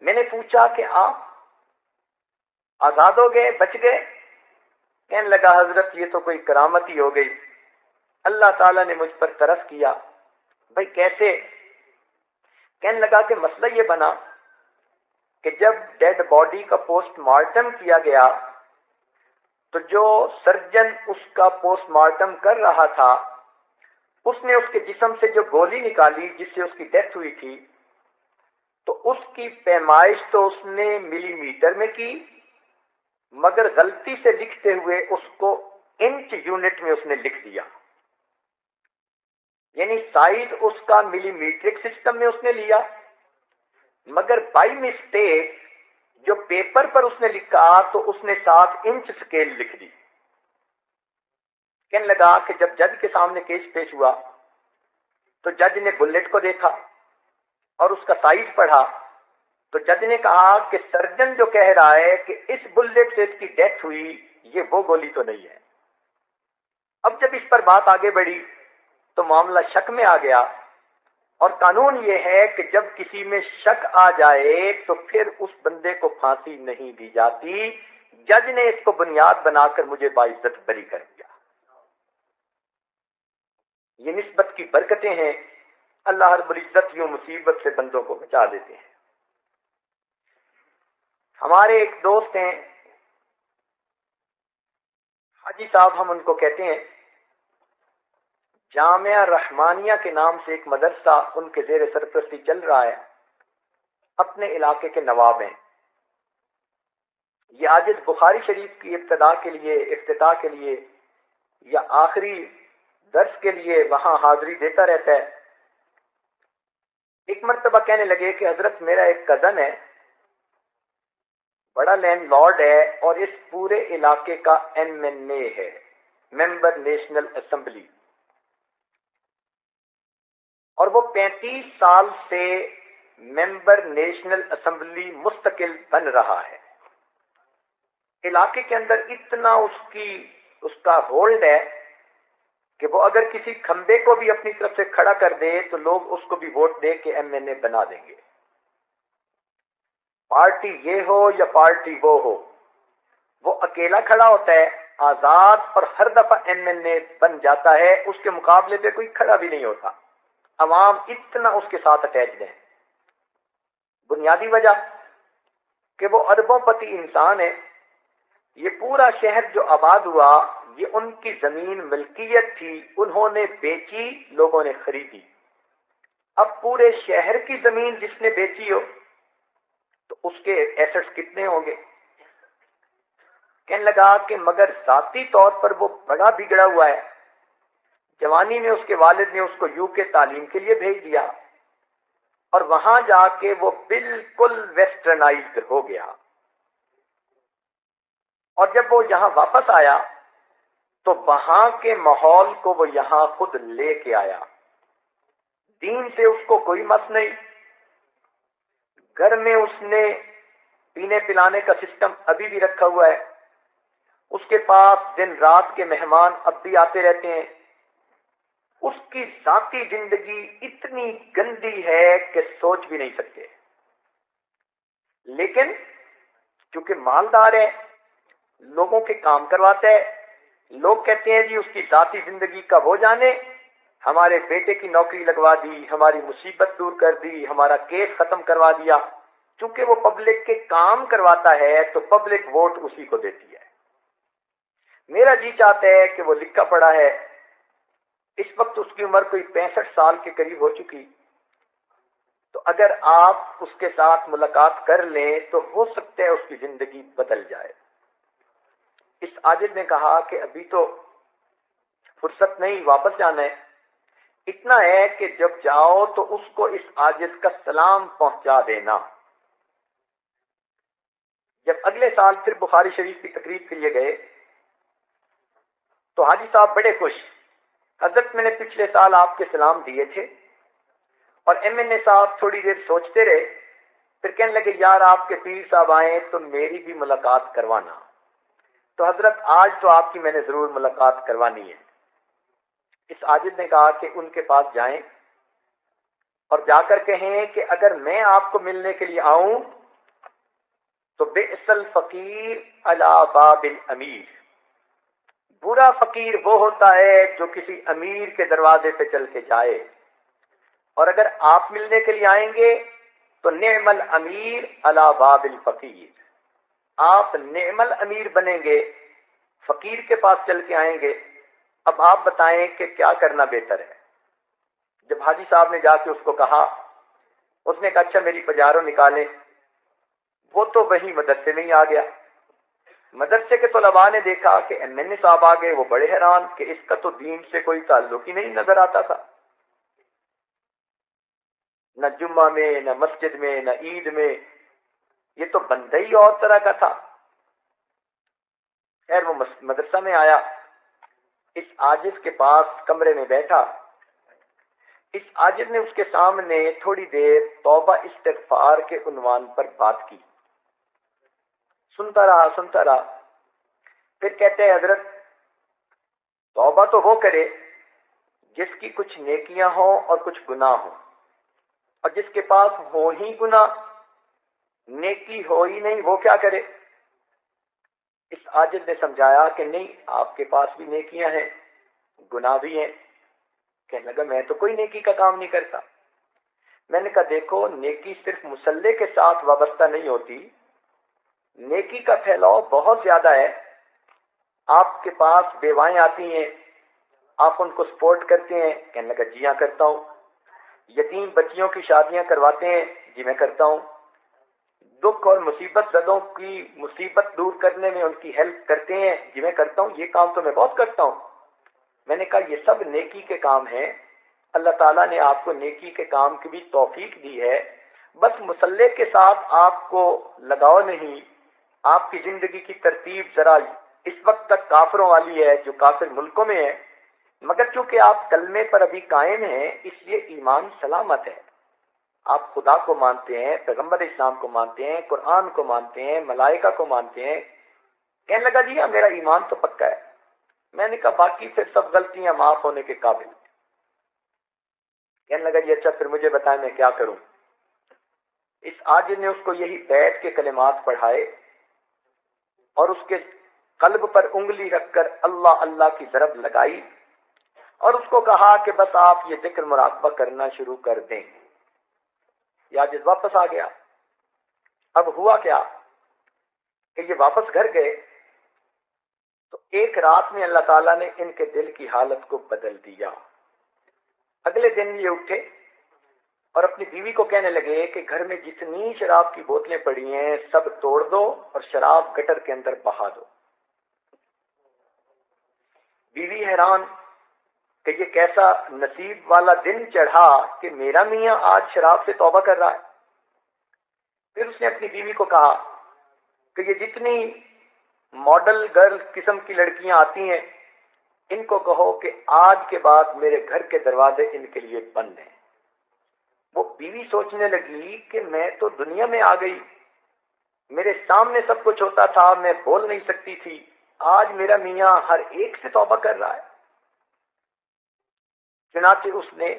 A: میں نے پوچھا کہ آپ آزاد ہو گئے، بچ گئے؟ کہنے لگا حضرت یہ تو کوئی کرامت ہی ہو گئی، اللہ تعالیٰ نے مجھ پر ترس کیا۔ بھئی کیسے؟ کہنے لگا کہ مسئلہ یہ بنا کہ جب ڈیڈ باڈی کا پوسٹ مارٹم کیا گیا تو جو سرجن اس کا پوسٹ مارٹم کر رہا تھا اس نے اس کے جسم سے جو گولی نکالی جس سے اس کی ڈیتھ ہوئی تھی، تو اس کی پیمائش تو اس نے ملی میٹر میں کی، مگر غلطی سے لکھتے ہوئے اس کو انچ یونٹ میں اس نے لکھ دیا۔ یعنی سائز اس کا ملی میٹرک سسٹم میں اس نے لیا، مگر بائی مسٹیک جو پیپر پر اس نے لکھا تو اس نے 7 انچ سکیل لکھ دی۔ کہنے لگا کہ جب جج کے سامنے کیس پیش ہوا تو جج نے بلٹ کو دیکھا اور اس کا سائز پڑھا، تو جج نے کہا کہ سرجن جو کہہ رہا ہے کہ اس بلٹ سے اس کی ڈیتھ ہوئی، یہ وہ گولی تو نہیں ہے۔ اب جب اس پر بات آگے بڑھی تو معاملہ شک میں آ گیا، اور قانون یہ ہے کہ جب کسی میں شک آ جائے تو پھر اس بندے کو پھانسی نہیں دی جاتی۔ جج نے اس کو بنیاد بنا کر مجھے باعزت بری کر دیا۔ یہ نسبت کی برکتیں ہیں، اللہ رب العزت یوں مصیبت سے بندوں کو بچا دیتے ہیں۔ ہمارے ایک دوست ہیں حاجی صاحب، ہم ان کو کہتے ہیں، جامعہ رحمانیہ کے نام سے ایک مدرسہ ان کے زیر سرپرستی چل رہا ہے، اپنے علاقے کے نواب ہیں۔ یہ عاجز بخاری شریف کی ابتدا کے لیے، افتتاح کے لیے یا آخری درس کے لیے وہاں حاضری دیتا رہتا ہے۔ ایک مرتبہ کہنے لگے کہ حضرت میرا ایک کزن ہے، بڑا لینڈ لارڈ ہے، اور اس پورے علاقے کا MNA ہے، ممبر نیشنل اسمبلی، اور وہ 35 سال سے ممبر نیشنل اسمبلی مستقل بن رہا ہے۔ علاقے کے اندر اتنا اس کا ہولڈ ہے کہ وہ اگر کسی کھمبے کو بھی اپنی طرف سے کھڑا کر دے تو لوگ اس کو بھی ووٹ دے کے MNA بنا دیں گے، پارٹی یہ ہو یا پارٹی وہ ہو۔ وہ اکیلا کھڑا ہوتا ہے آزاد، اور ہر دفعہ MNA بن جاتا ہے، اس کے مقابلے پہ کوئی کھڑا بھی نہیں ہوتا۔ عوام اتنا اس کے ساتھ اٹیچڈ ہیں۔ بنیادی وجہ کہ وہ اربوں پتی انسان ہے۔ یہ پورا شہر جو آباد ہوا، یہ ان کی زمین ملکیت تھی، انہوں نے بیچی، لوگوں نے خریدی۔ اب پورے شہر کی زمین جس نے بیچی ہو تو اس کے ایسٹس کتنے ہوں گے؟ کہنے لگا کہ مگر ذاتی طور پر وہ بڑا بگڑا ہوا ہے۔ جوانی میں اس کے والد نے اس کو UK تعلیم کے لیے بھیج دیا، اور وہاں جا کے وہ بالکل ویسٹرنائزڈ ہو گیا، اور جب وہ یہاں واپس آیا تو وہاں کے ماحول کو وہ یہاں خود لے کے آیا۔ دین سے اس کو کوئی مس نہیں، گھر میں اس نے پینے پلانے کا سسٹم ابھی بھی رکھا ہوا ہے، اس کے پاس دن رات کے مہمان اب بھی آتے رہتے ہیں۔ اس کی ذاتی زندگی اتنی گندی ہے کہ سوچ بھی نہیں سکتے، لیکن چونکہ مالدار ہے، لوگوں کے کام کرواتا ہے، لوگ کہتے ہیں جی اس کی ذاتی زندگی کا وہ جانے، ہمارے بیٹے کی نوکری لگوا دی، ہماری مصیبت دور کر دی، ہمارا کیس ختم کروا دیا۔ چونکہ وہ پبلک کے کام کرواتا ہے تو پبلک ووٹ اسی کو دیتی ہے۔ میرا جی چاہتا ہے کہ وہ لکھا پڑا ہے، اس وقت اس کی عمر کوئی 65 سال کے قریب ہو چکی، تو اگر آپ اس کے ساتھ ملاقات کر لیں تو ہو سکتا ہے اس کی زندگی بدل جائے۔ اس عاجز نے کہا کہ ابھی تو فرصت نہیں، واپس جانا ہے۔ اتنا ہے کہ جب جاؤ تو اس کو اس عاجز کا سلام پہنچا دینا۔ جب اگلے سال پھر بخاری شریف کی تقریب کے لیے گئے تو حاجی صاحب بڑے خوش، حضرت میں نے پچھلے سال آپ کے سلام دیے تھے۔ اور MNA صاحب تھوڑی دیر سوچتے رہے، پھر کہنے لگے یار آپ کے پیر صاحب آئیں تو میری بھی ملاقات کروانا۔ تو حضرت آج تو آپ کی میں نے ضرور ملاقات کروانی ہے۔ اس عاجز نے کہا کہ ان کے پاس جائیں اور جا کر کہیں کہ اگر میں آپ کو ملنے کے لیے آؤں تو بئس الفقیر علی باب الامیر، برا فقیر وہ ہوتا ہے جو کسی امیر کے دروازے پہ چل کے جائے، اور اگر آپ ملنے کے لیے آئیں گے تو نعم الامیر علی باب الفقیر، آپ نعم الامیر بنیں گے، فقیر کے پاس چل کے آئیں گے۔ اب آپ بتائیں کہ کیا کرنا بہتر ہے؟ جب حاجی صاحب نے جا کے اس کو کہا، اس نے کہا اچھا میری پجاروں نکالیں۔ وہ تو وہی مدرسے میں ہی آ گیا۔ مدرسے کے طلباء نے دیکھا کہ MNA صاحب آ گئے، وہ بڑے حیران کہ اس کا تو دین سے کوئی تعلق ہی نہیں نظر آتا تھا۔ نہ جمعہ میں، نہ مسجد میں، نہ عید میں، یہ تو بندہ ہی اور طرح کا تھا۔ خیر وہ مدرسہ میں آیا، اس عاجز کے پاس کمرے میں بیٹھا، اس عاجز نے اس کے سامنے تھوڑی دیر توبہ استغفار کے عنوان پر بات کی، سنتا رہا، پھر کہتے ہیں حضرت توبہ تو وہ کرے جس کی کچھ نیکیاں ہوں اور کچھ گناہ ہوں، اور جس کے پاس ہو ہی گناہ، نیکی ہو ہی نہیں، وہ کیا کرے؟ اس عاجز نے سمجھایا کہ نہیں، آپ کے پاس بھی نیکیاں ہیں، گناہ بھی ہیں۔ کہنے لگا میں تو کوئی نیکی کا کام نہیں کرتا۔ میں نے کہا دیکھو، نیکی صرف مصلے کے ساتھ وابستہ نہیں ہوتی، نیکی کا پھیلاؤ بہت زیادہ ہے۔ آپ کے پاس بیوائیں آتی ہیں، آپ ان کو سپورٹ کرتے ہیں؟ کہنے لگا جی ہاں کرتا ہوں۔ یتیم بچیوں کی شادیاں کرواتے ہیں؟ جی میں کرتا ہوں۔ دکھ اور مصیبت زدوں کی مصیبت دور کرنے میں ان کی ہیلپ کرتے ہیں؟ جی میں کرتا ہوں، یہ کام تو میں بہت کرتا ہوں۔ میں نے کہا یہ سب نیکی کے کام ہیں، اللہ تعالیٰ نے آپ کو نیکی کے کام کی بھی توفیق دی ہے، بس مسلح کے ساتھ آپ کو لگاؤ نہیں۔ آپ کی زندگی کی ترتیب ذرا اس وقت تک کافروں والی ہے، جو کافر ملکوں میں ہے، مگر چونکہ آپ کلمے پر ابھی قائم ہیں اس لیے ایمان سلامت ہے۔ آپ خدا کو مانتے ہیں، پیغمبر اسلام کو مانتے ہیں، قرآن کو مانتے ہیں، ملائکہ کو مانتے ہیں۔ کہنے لگا جی ہاں میرا ایمان تو پکا ہے۔ میں نے کہا باقی پھر سب غلطیاں معاف ہونے کے قابل۔ کہنے لگا جی اچھا پھر مجھے بتائیں میں کیا کروں۔ اس عاجز نے اس کو یہی بیت کے کلمات پڑھائے اور اس کے قلب پر انگلی رکھ کر اللہ اللہ کی ضرب لگائی اور اس کو کہا کہ بس آپ یہ ذکر مراقبہ کرنا شروع کر دیں۔ یہ عاجز واپس آ گیا۔ اب ہوا کیا کہ یہ واپس گھر گئے تو ایک رات میں اللہ تعالیٰ نے ان کے دل کی حالت کو بدل دیا۔ اگلے دن یہ اٹھے اور اپنی بیوی کو کہنے لگے کہ گھر میں جتنی شراب کی بوتلیں پڑی ہیں سب توڑ دو اور شراب گٹر کے اندر بہا دو۔ بیوی حیران کہ یہ کیسا نصیب والا دن چڑھا کہ میرا میاں آج شراب سے توبہ کر رہا ہے۔ پھر اس نے اپنی بیوی کو کہا کہ یہ جتنی ماڈل گرل قسم کی لڑکیاں آتی ہیں ان کو کہو کہ آج کے بعد میرے گھر کے دروازے ان کے لیے بند ہیں۔ وہ بیوی سوچنے لگی کہ میں تو دنیا میں آ گئی، میرے سامنے سب کچھ ہوتا تھا، میں بول نہیں سکتی تھی، آج میرا میاں ہر ایک سے توبہ کر رہا ہے۔ چنانچہ اس نے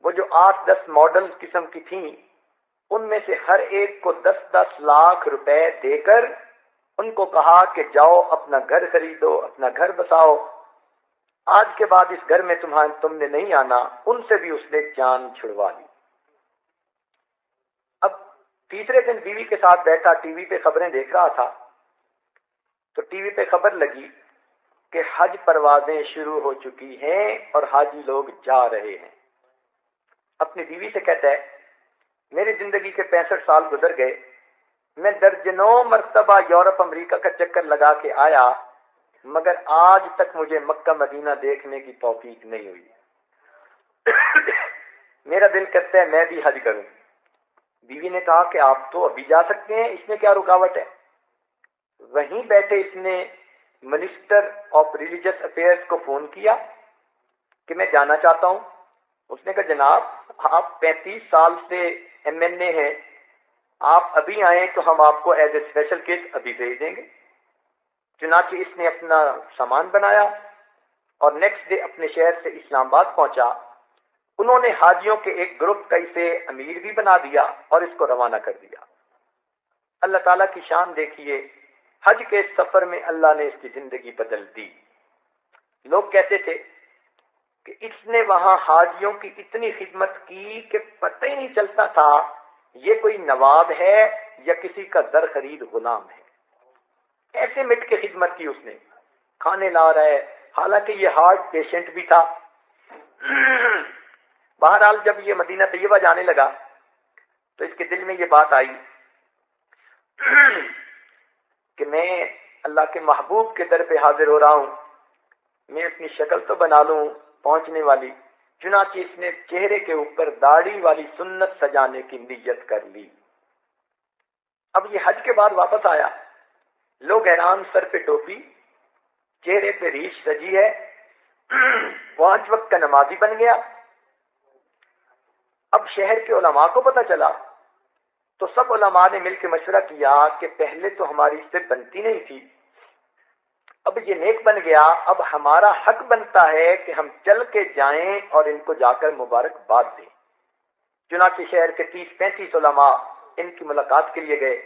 A: وہ جو 8-10 ماڈل قسم کی تھیں ان میں سے ہر ایک کو 10-10 لاکھ روپے دے کر ان کو کہا کہ جاؤ اپنا گھر خریدو، اپنا گھر بساؤ، آج کے بعد اس گھر میں تم نے نہیں آنا۔ ان سے بھی اس نے جان چھڑوا لی۔ اب تیسرے دن بیوی کے ساتھ بیٹھا ٹی وی پہ خبریں دیکھ رہا تھا تو ٹی وی پہ خبر لگی کہ حج پروازیں شروع ہو چکی ہیں اور حاجی لوگ جا رہے ہیں۔ اپنی بیوی سے کہتا ہے میری زندگی کے 65 سال گزر گئے، میں درجنوں مرتبہ یورپ امریکہ کا چکر لگا کے آیا مگر آج تک مجھے مکہ مدینہ دیکھنے کی توفیق نہیں ہوئی۔ میرا دل کرتا ہے میں بھی حج کروں۔ بیوی نے کہا کہ آپ تو ابھی جا سکتے ہیں، اس میں کیا رکاوٹ ہے؟ وہیں بیٹھے اس نے منسٹر آف ریلیجس افیئرز کو فون کیا کہ میں جانا چاہتا ہوں۔ اس نے کہا جناب آپ 35 سال سے MNA ہیں، آپ ابھی آئیں تو ہم آپ کو ایز اے اسپیشل کیس ابھی بھیج دیں گے۔ چنانچہ اس نے اپنا سامان بنایا اور نیکسٹ ڈے اپنے شہر سے اسلام آباد پہنچا۔ انہوں نے حاجیوں کے ایک گروپ کا اسے امیر بھی بنا دیا اور اس کو روانہ کر دیا۔ اللہ تعالیٰ کی شان دیکھیے، حج کے سفر میں اللہ نے اس کی زندگی بدل دی۔ لوگ کہتے تھے کہ اس نے وہاں حاجیوں کی اتنی خدمت کی کہ پتہ ہی نہیں چلتا تھا یہ کوئی نواب ہے یا کسی کا زر خرید غلام ہے۔ ایسے مٹ کے خدمت کی اس نے، کھانے لا رہا ہے، حالانکہ یہ ہارٹ پیشنٹ بھی تھا۔ بہرحال جب یہ مدینہ طیبہ جانے لگا تو اس کے دل میں یہ بات آئی کہ میں اللہ کے محبوب کے در پہ حاضر ہو رہا ہوں، میں اپنی شکل تو بنا لوں پہنچنے والی، چنانچہ اس نے چہرے کے اوپر داڑھی والی سنت سجانے کی نیت کر لی۔ اب یہ حج کے بعد واپس آیا، لوگ حیران، سر پہ ٹوپی، چہرے پہ ریش سجی ہے، 5 وقت کا نمازی بن گیا۔ اب شہر کے علماء کو پتہ چلا تو سب علماء نے مل کے مشورہ کیا کہ پہلے تو ہماری اس سے بنتی نہیں تھی، اب یہ نیک بن گیا، اب ہمارا حق بنتا ہے کہ ہم چل کے جائیں اور ان کو جا کر مبارکباد دیں۔ چنانچہ شہر کے 30-35 علماء ان کی ملاقات کے لیے گئے۔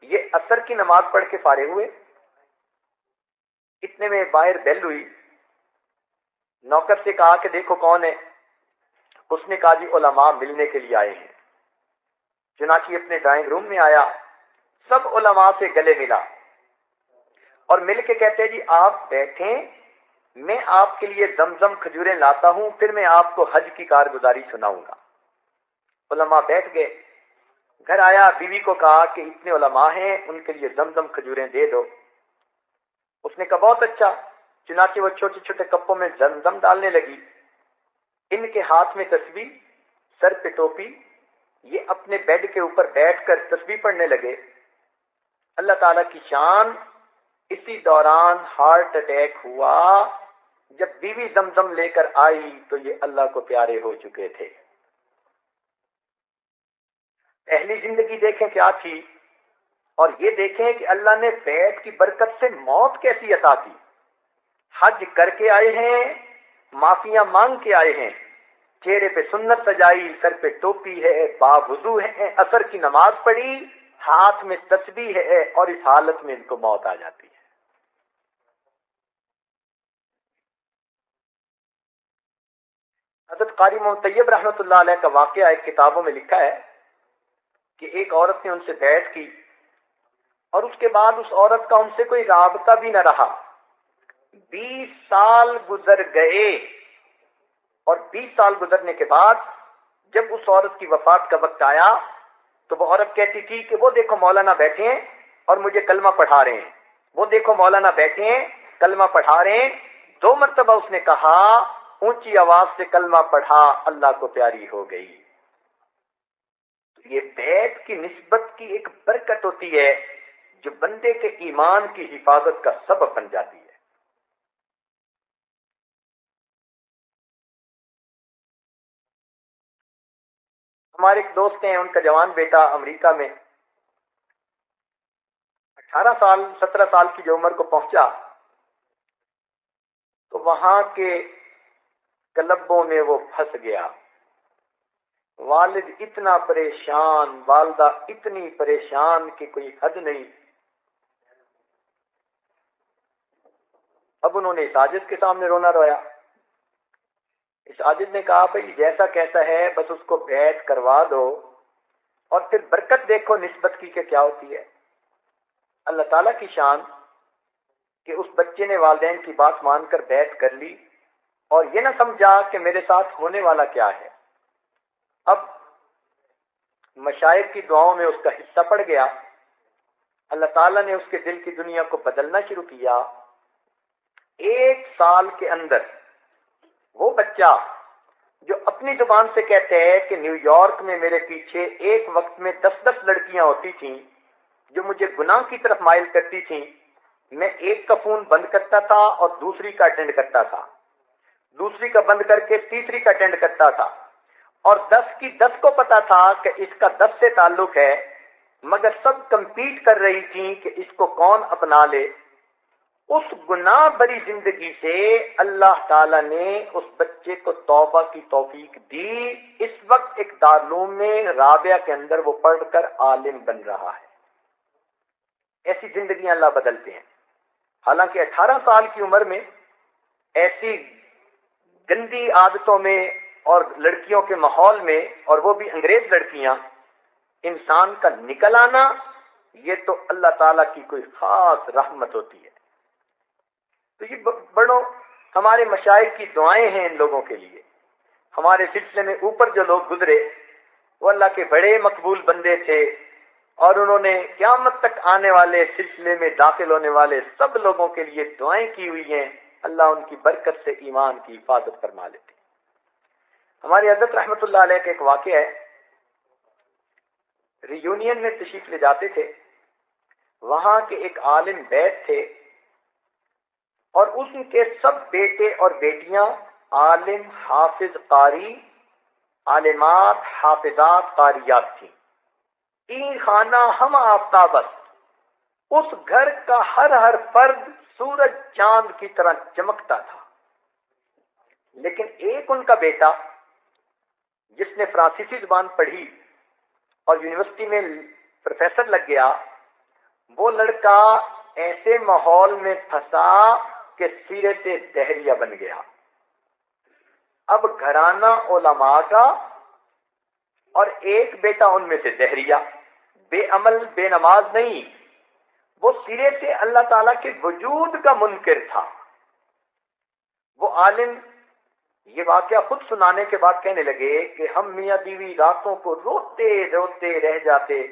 A: یہ عصر کی نماز پڑھ کے فارغ ہوئے، اتنے میں باہر بیل ہوئی، نوکر سے کہا کہ دیکھو کون ہے؟ اس نے کہا جی علماء ملنے کے لیے آئے ہیں۔ چنانچہ اپنے ڈرائنگ روم میں آیا، سب علماء سے گلے ملا اور مل کے کہتے جی آپ بیٹھیں، میں آپ کے لیے زمزم کھجوریں لاتا ہوں، پھر میں آپ کو حج کی کارگزاری سناؤں گا۔ علماء بیٹھ گئے، گھر آیا، بیوی کو کہا کہ اتنے علماء ہیں، ان کے لیے زمزم کھجوریں دے دو۔ اس نے کہا بہت اچھا۔ چنانچہ وہ چھوٹے چھوٹے کپوں میں زمزم ڈالنے لگی، ان کے ہاتھ میں تسبیح، سر پہ ٹوپی، یہ اپنے بیڈ کے اوپر بیٹھ کر تسبیح پڑھنے لگے۔ اللہ تعالیٰ کی شان، اسی دوران ہارٹ اٹیک ہوا۔ جب بیوی زمزم لے کر آئی تو یہ اللہ کو پیارے ہو چکے تھے۔ پہلی زندگی دیکھیں کیا تھی، اور یہ دیکھیں کہ اللہ نے بیت کی برکت سے موت کیسی عطا کی۔ حج کر کے آئے ہیں، معافیاں مانگ کے آئے ہیں، چہرے پہ سنت سجائی، سر پہ ٹوپی ہے، باوضو ہے، عصر کی نماز پڑھی، ہاتھ میں تسبیح ہے، اور اس حالت میں ان کو موت آ جاتی ہے۔ حضرت قاری محمد طیب رحمۃ اللہ علیہ کا واقعہ ایک کتابوں میں لکھا ہے کہ ایک عورت نے ان سے بیعت کی، اور اس کے بعد اس عورت کا ان سے کوئی رابطہ بھی نہ رہا۔ 20 سال گزر گئے، اور 20 سال گزرنے کے بعد جب اس عورت کی وفات کا وقت آیا تو وہ عورت کہتی تھی کہ وہ دیکھو مولانا بیٹھے ہیں اور مجھے کلمہ پڑھا رہے ہیں، وہ دیکھو مولانا بیٹھے ہیں کلمہ پڑھا رہے ہیں۔ 2 مرتبہ اس نے کہا، اونچی آواز سے کلمہ پڑھا، اللہ کو پیاری ہو گئی۔ یہ بیت کی نسبت کی ایک برکت ہوتی ہے جو بندے کے ایمان کی حفاظت کا سبب بن جاتی ہے۔ ہمارے ایک دوست ہیں، ان کا جوان بیٹا امریکہ میں 18 سال 17 سال کی جو عمر کو پہنچا تو وہاں کے کلبوں میں وہ پھنس گیا۔ والد اتنا پریشان، والدہ اتنی پریشان کہ کوئی حد نہیں۔ اب انہوں نے ساجد کے سامنے رونا رویا۔ ساجد نے کہا بھائی جیسا کیسا ہے بس اس کو بیعت کروا دو، اور پھر برکت دیکھو نسبت کی کہ کیا ہوتی ہے۔ اللہ تعالیٰ کی شان کہ اس بچے نے والدین کی بات مان کر بیعت کر لی، اور یہ نہ سمجھا کہ میرے ساتھ ہونے والا کیا ہے۔ اب مشائخ کی دعاؤں میں اس کا حصہ پڑ گیا، اللہ تعالیٰ نے اس کے دل کی دنیا کو بدلنا شروع کیا۔ 1 سال کے اندر وہ بچہ جو اپنی زبان سے کہتے ہیں کہ نیو یارک میں میرے پیچھے ایک وقت میں 10 لڑکیاں ہوتی تھیں جو مجھے گناہ کی طرف مائل کرتی تھیں، میں ایک کا فون بند کرتا تھا اور دوسری کا اٹینڈ کرتا تھا، دوسری کا بند کر کے تیسری کا اٹینڈ کرتا تھا، اور 10 کی 10 کو پتا تھا کہ اس کا 10 سے تعلق ہے، مگر سب کمپیٹ کر رہی تھیں کہ اس کو کون اپنا لے۔ اس گناہ بری زندگی سے اللہ تعالیٰ نے اس بچے کو توبہ کی توفیق دی۔ اس وقت ایک دارالعلوم میں رابعہ کے اندر وہ پڑھ کر عالم بن رہا ہے۔ ایسی زندگیاں اللہ بدلتے ہیں۔ حالانکہ 18 سال کی عمر میں ایسی گندی عادتوں میں اور لڑکیوں کے ماحول میں، اور وہ بھی انگریز لڑکیاں، انسان کا نکل آنا، یہ تو اللہ تعالیٰ کی کوئی خاص رحمت ہوتی ہے۔ تو یہ بڑوں ہمارے مشائخ کی دعائیں ہیں ان لوگوں کے لیے۔ ہمارے سلسلے میں اوپر جو لوگ گزرے وہ اللہ کے بڑے مقبول بندے تھے، اور انہوں نے قیامت تک آنے والے سلسلے میں داخل ہونے والے سب لوگوں کے لیے دعائیں کی ہوئی ہیں۔ اللہ ان کی برکت سے ایمان کی حفاظت فرما لیتے ہیں۔ ہماری حضرت رحمت اللہ علیہ کا ایک واقعہ ہے، ریونین میں تشریف لے جاتے تھے، وہاں کے ایک عالم بیت تھے اور ان کے سب بیٹے اور بیٹیاں عالم، حافظ، قاری، عالمات، حافظات، قاریات تھیں۔ تین خانہ ہم آفتابت، اس گھر کا ہر فرد سورج چاند کی طرح چمکتا تھا۔ لیکن ایک ان کا بیٹا جس نے فرانسیسی زبان پڑھی اور یونیورسٹی میں پروفیسر لگ گیا، وہ لڑکا ایسے ماحول میں پھنسا کہ سرے سے دہریہ بن گیا۔ اب گھرانہ علماء کا اور ایک بیٹا ان میں سے دہریہ، بے عمل بے نماز نہیں، وہ سرے سے اللہ تعالیٰ کے وجود کا منکر تھا۔ وہ عالم یہ واقعہ خود سنانے کے بعد کہنے لگے کہ ہم میاں بیوی راتوں کو روتے روتے رہ جاتے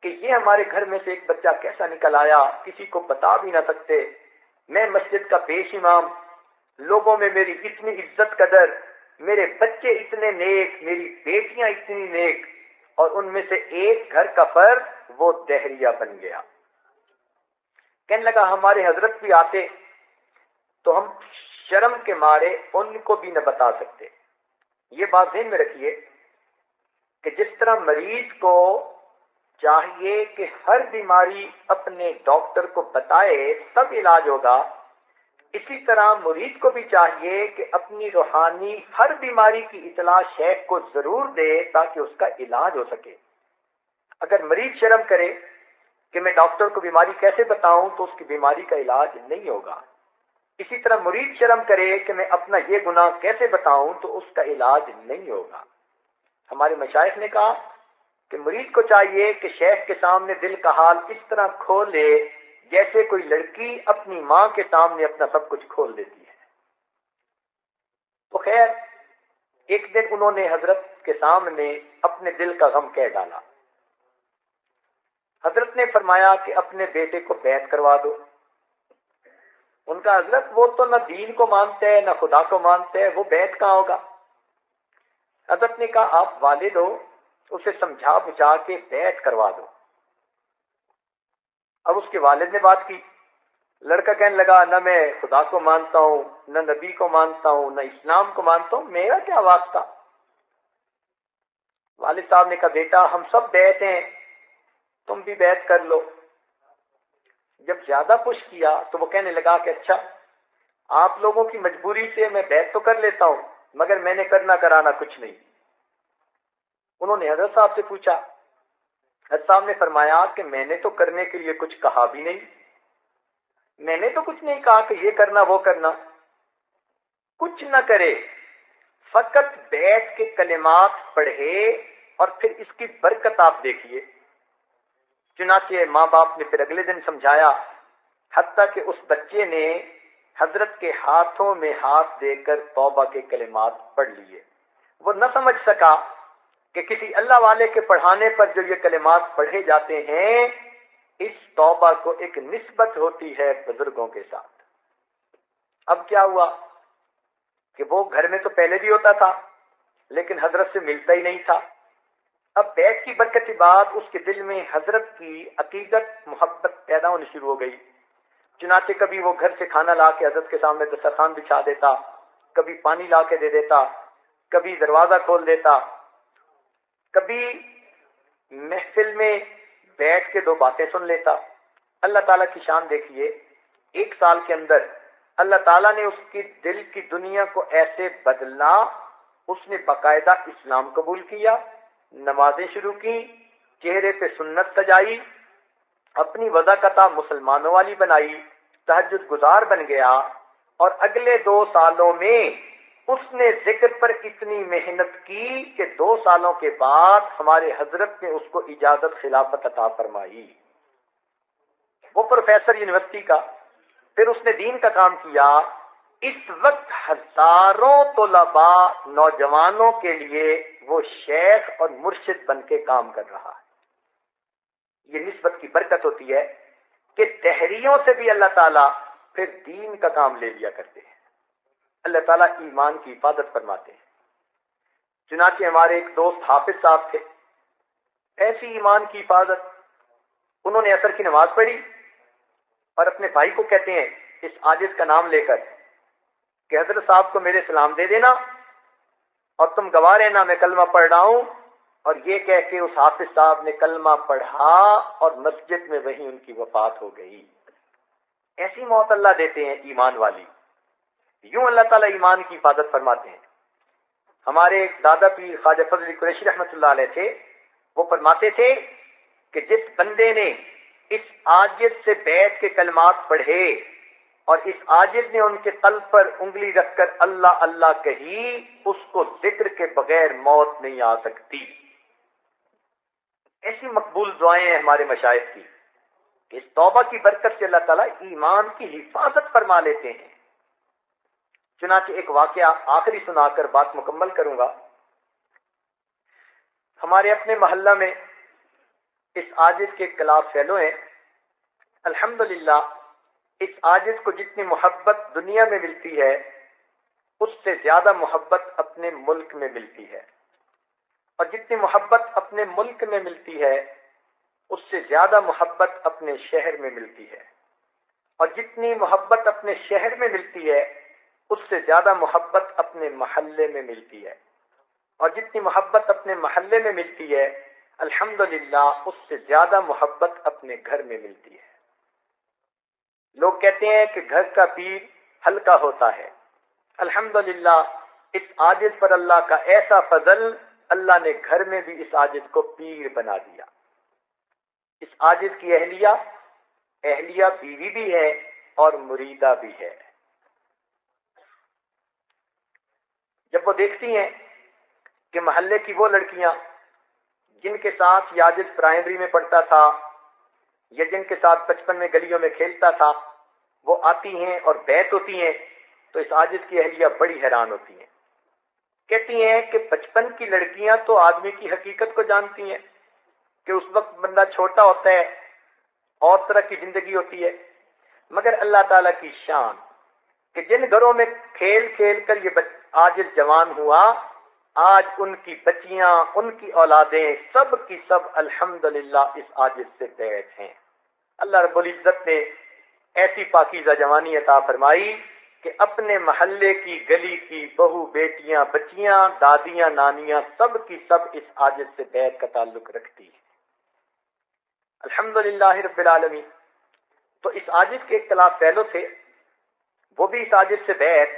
A: کہ یہ ہمارے گھر میں سے ایک بچہ کیسا نکل آیا، کسی کو بتا بھی نہ سکتے۔ میں مسجد کا پیش امام، لوگوں میں میری اتنی عزت قدر، میرے بچے اتنے نیک، میری بیٹیاں اتنی نیک، اور ان میں سے ایک گھر کا فرد وہ دہریہ بن گیا۔ کہنے لگا ہمارے حضرت بھی آتے تو ہم شرم کے مارے ان کو بھی نہ بتا سکتے۔ یہ بات ذہن میں رکھیے کہ جس طرح مریض کو چاہیے کہ ہر بیماری اپنے ڈاکٹر کو بتائے تب علاج ہوگا، اسی طرح مرید کو بھی چاہیے کہ اپنی روحانی ہر بیماری کی اطلاع شیخ کو ضرور دے تاکہ اس کا علاج ہو سکے۔ اگر مریض شرم کرے کہ میں ڈاکٹر کو بیماری کیسے بتاؤں تو اس کی بیماری کا علاج نہیں ہوگا۔ اسی طرح مرید شرم کرے کہ میں اپنا یہ گناہ کیسے بتاؤں تو اس کا علاج نہیں ہوگا۔ ہمارے مشائخ نے کہا کہ مرید کو چاہیے کہ شیخ کے سامنے دل کا حال اس طرح کھولے جیسے کوئی لڑکی اپنی ماں کے سامنے اپنا سب کچھ کھول دیتی ہے۔ تو خیر ایک دن انہوں نے حضرت کے سامنے اپنے دل کا غم کہہ ڈالا۔ حضرت نے فرمایا کہ اپنے بیٹے کو بیعت کروا دو۔ ان کا حضرت وہ تو نہ دین کو مانتے ہیں نہ خدا کو مانتے ہیں، وہ بیعت کہاں ہوگا؟ حضرت نے کہا آپ والد ہو، اسے سمجھا بجھا کے بیعت کروا دو۔ اب اس کے والد نے بات کی، لڑکا کہنے لگا نہ میں خدا کو مانتا ہوں، نہ نبی کو مانتا ہوں، نہ اسلام کو مانتا ہوں، میرا کیا واسطہ؟ والد صاحب نے کہا بیٹا ہم سب بیعت ہیں، تم بھی بیعت کر لو۔ جب زیادہ پش کیا تو وہ کہنے لگا کہ اچھا آپ لوگوں کی مجبوری سے میں بیعت تو کر لیتا ہوں مگر میں نے کرنا کرانا کچھ نہیں۔ انہوں نے حضرت صاحب سے پوچھا، حضرت صاحب نے فرمایا کہ میں نے تو کرنے کے لیے کچھ کہا بھی نہیں، میں نے تو کچھ نہیں کہا کہ یہ کرنا وہ کرنا، کچھ نہ کرے، فقط بیٹھ کے کلمات پڑھے اور پھر اس کی برکت آپ دیکھیے۔ چنانچہ ماں باپ نے پھر اگلے دن سمجھایا، حتیٰ کہ اس بچے نے حضرت کے ہاتھوں میں ہاتھ دے کر توبہ کے کلمات پڑھ لیے۔ وہ نہ سمجھ سکا کہ کسی اللہ والے کے پڑھانے پر جو یہ کلمات پڑھے جاتے ہیں اس توبہ کو ایک نسبت ہوتی ہے بزرگوں کے ساتھ۔ اب کیا ہوا کہ وہ گھر میں تو پہلے بھی ہوتا تھا لیکن حضرت سے ملتا ہی نہیں تھا۔ اب بیعت کی برکت کے بعد اس کے دل میں حضرت کی عقیدت محبت پیدا ہونی شروع ہو گئی۔ چنانچہ کبھی وہ گھر سے کھانا لا کے حضرت کے سامنے دسترخوان بچھا دیتا، کبھی پانی لا کے دے دیتا، کبھی دروازہ کھول دیتا، کبھی محفل میں بیٹھ کے دو باتیں سن لیتا۔ اللہ تعالیٰ کی شان دیکھیے، 1 سال کے اندر اللہ تعالیٰ نے اس کی دل کی دنیا کو ایسے بدلا، اس نے باقاعدہ اسلام قبول کیا، نمازیں شروع کی، چہرے پہ سنت سجائی، اپنی وضاقتہ مسلمانوں والی بنائی، تہجد گزار بن گیا، اور اگلے 2 سالوں میں اس نے ذکر پر اتنی محنت کی کہ 2 سالوں کے بعد ہمارے حضرت نے اس کو اجازت خلافت عطا فرمائی۔ وہ پروفیسر یونیورسٹی کا، پھر اس نے دین کا کام کیا۔ اس وقت ہزاروں طلباء نوجوانوں کے لیے وہ شیخ اور مرشد بن کے کام کر رہا ہے۔ یہ نسبت کی برکت ہوتی ہے کہ دہریوں سے بھی اللہ تعالیٰ پھر دین کا کام لے لیا کرتے ہیں۔ اللہ تعالیٰ ایمان کی حفاظت فرماتے ہیں۔ چنانچہ ہمارے ایک دوست حافظ صاحب تھے، ایسی ایمان کی حفاظت، انہوں نے عصر کی نماز پڑھی اور اپنے بھائی کو کہتے ہیں اس عاجز کا نام لے کر کہ حضرت صاحب کو میرے سلام دے دینا اور تم گواہ رہنا میں کلمہ پڑھ رہا ہوں، اور یہ کہہ کے اس حافظ صاحب نے کلمہ پڑھا اور مسجد میں وہیں ان کی وفات ہو گئی۔ ایسی موت اللہ دیتے ہیں ایمان والی، یوں اللہ تعالیٰ ایمان کی حفاظت فرماتے ہیں۔ ہمارے ایک دادا پیر خواجہ فضل قریشی رحمۃ اللہ علیہ تھے، وہ فرماتے تھے کہ جس بندے نے اس عاجز سے بیٹھ کے کلمات پڑھے اور اس عاجز نے ان کے قلب پر انگلی رکھ کر اللہ اللہ کہی، اس کو ذکر کے بغیر موت نہیں آ سکتی۔ ایسی مقبول دعائیں ہیں ہمارے مشائخ کی کہ اس توبہ کی برکت سے اللہ تعالیٰ ایمان کی حفاظت فرما لیتے ہیں۔ چنانچہ ایک واقعہ آخری سنا کر بات مکمل کروں گا۔ ہمارے اپنے محلہ میں اس عاجز کے کلاس فیلو ہیں، الحمدللہ اس عاجز کو جتنی محبت دنیا میں ملتی ہے اس سے زیادہ محبت اپنے ملک میں ملتی ہے، اور جتنی محبت اپنے ملک میں ملتی ہے اس سے زیادہ محبت اپنے شہر میں ملتی ہے، اور جتنی محبت اپنے شہر میں ملتی ہے اس سے زیادہ محبت اپنے محلے میں ملتی ہے، اور جتنی محبت اپنے محلے میں ملتی ہے الحمدللہ اس سے زیادہ محبت اپنے گھر میں ملتی ہے۔ لوگ کہتے ہیں کہ گھر کا پیر ہلکا ہوتا ہے، الحمدللہ اس عاجز پر اللہ کا ایسا فضل، اللہ نے گھر میں بھی اس عاجز کو پیر بنا دیا۔ اس عاجز کی اہلیہ بیوی بھی ہے اور مریدہ بھی ہے۔ جب وہ دیکھتی ہیں کہ محلے کی وہ لڑکیاں جن کے ساتھ یہ عاجز پرائمری میں پڑھتا تھا یا جن کے ساتھ بچپن میں گلیوں میں کھیلتا تھا وہ آتی ہیں اور بیت ہوتی ہیں، تو اس عاجز کی اہلیہ بڑی حیران ہوتی ہیں، کہتی ہیں کہ بچپن کی لڑکیاں تو آدمی کی حقیقت کو جانتی ہیں کہ اس وقت بندہ چھوٹا ہوتا ہے اور طرح کی زندگی ہوتی ہے، مگر اللہ تعالیٰ کی شان کہ جن گھروں میں کھیل کھیل کر یہ عاجز جوان ہوا، آج ان کی بچیاں، ان کی اولادیں سب کی سب الحمدللہ اس عاجز سے بیت ہیں۔ اللہ رب العزت نے ایسی پاکیزہ جوانی عطا فرمائی کہ اپنے محلے کی گلی کی بہو بیٹیاں بچیاں دادیاں نانیاں سب کی سب اس عاجز سے بیت کا تعلق رکھتی ہے، الحمدللہ رب العالمین۔ تو اس عاجز کے اختلاف فیلو تھے، وہ بھی اس عاجز سے بیت،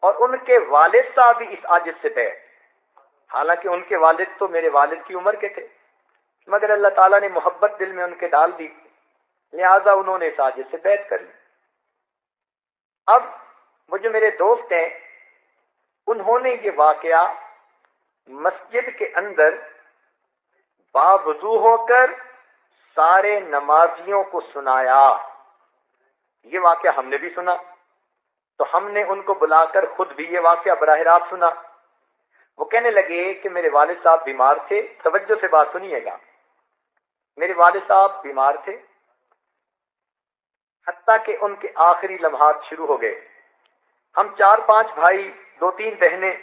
A: اور ان کے والد صاحب بھی اس عاجز سے بیت، حالانکہ ان کے والد تو میرے والد کی عمر کے تھے، مگر اللہ تعالیٰ نے محبت دل میں ان کے ڈال دی، لہذا انہوں نے اس عاجز سے بیعت کر لی۔ اب وہ جو میرے دوست ہیں انہوں نے یہ واقعہ مسجد کے اندر باوضو ہو کر سارے نمازیوں کو سنایا۔ یہ واقعہ ہم نے بھی سنا تو ہم نے ان کو بلا کر خود بھی یہ واقعہ براہ راست سنا۔ وہ کہنے لگے کہ میرے والد صاحب بیمار تھے، توجہ سے بات سنیے گا، میرے والد صاحب بیمار تھے حتیٰ کہ ان کے آخری لمحات شروع ہو گئے۔ ہم 4-5 بھائی 2-3 بہنیں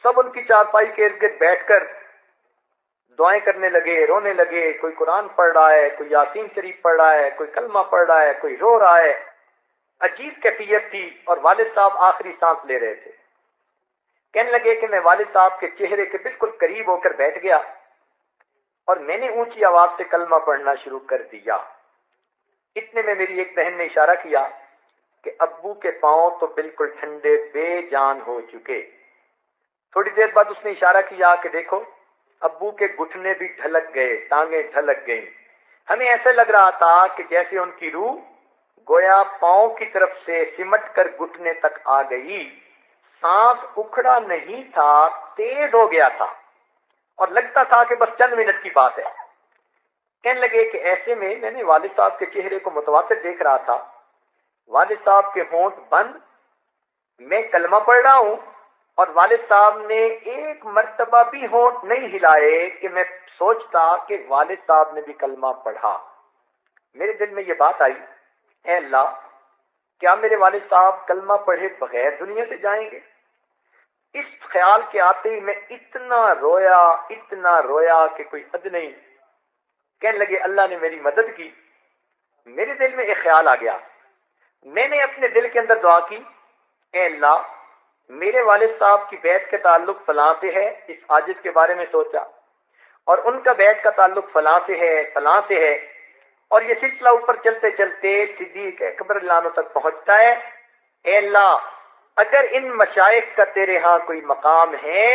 A: سب ان کی چارپائی کے ارد گرد بیٹھ کر دعائیں کرنے لگے، رونے لگے، کوئی قرآن پڑھ رہا ہے، کوئی یاسین شریف پڑھ رہا ہے، کوئی کلمہ پڑھ رہا ہے، کوئی رو رہا ہے۔ عجیب کیفیت تھی، اور والد صاحب آخری سانس لے رہے تھے۔ کہنے لگے کہ میں والد صاحب کے چہرے کے بالکل قریب ہو کر بیٹھ گیا اور میں نے اونچی آواز سے کلمہ پڑھنا شروع کر دیا۔ اتنے میں میری ایک بہن نے اشارہ کیا کہ ابو کے پاؤں تو بالکل ٹھنڈے بے جان ہو چکے۔ تھوڑی دیر بعد اس نے اشارہ کیا کہ دیکھو ابو کے گھٹنے بھی ڈھلک گئے، ٹانگیں ڈھلک گئیں۔ ہمیں ایسا لگ رہا تھا کہ جیسے ان کی روح گویا پاؤں کی طرف سے سمٹ کر گھٹنے تک آ گئی۔ سانس اکھڑا نہیں تھا، تیز ہو گیا تھا اور لگتا تھا کہ بس چند منٹ کی بات ہے۔ کہنے لگے کہ ایسے میں نے والد صاحب کے چہرے کو متواتر دیکھ رہا تھا، والد صاحب کے ہونٹ بند، میں کلمہ پڑھ رہا ہوں اور والد صاحب نے ایک مرتبہ بھی ہونٹ نہیں ہلائے کہ میں سوچتا کہ والد صاحب نے بھی کلمہ پڑھا۔ میرے دل میں یہ بات آئی، اے اللہ کیا میرے والد صاحب کلمہ پڑھے بغیر دنیا سے جائیں گے؟ اس خیال کے آتے ہی میں اتنا رویا کہ کوئی حد نہیں. کہنے لگے اللہ نے میری مدد کی. میرے دل میں ایک خیال آ گیا. میں نے اپنے دل کے اندر دعا کی, اے اللہ میرے والد صاحب کی بیعت کے تعلق فلاں سے ہے, اس عاجز کے بارے میں سوچا, اور ان کا بیعت کا تعلق فلاں سے ہے, اور یہ سلسلہ اوپر چلتے چلتے صدیق اکبر اللہ عنہ تک پہنچتا ہے. اے اللہ اگر ان مشائخ کا تیرے ہاں کوئی مقام ہے,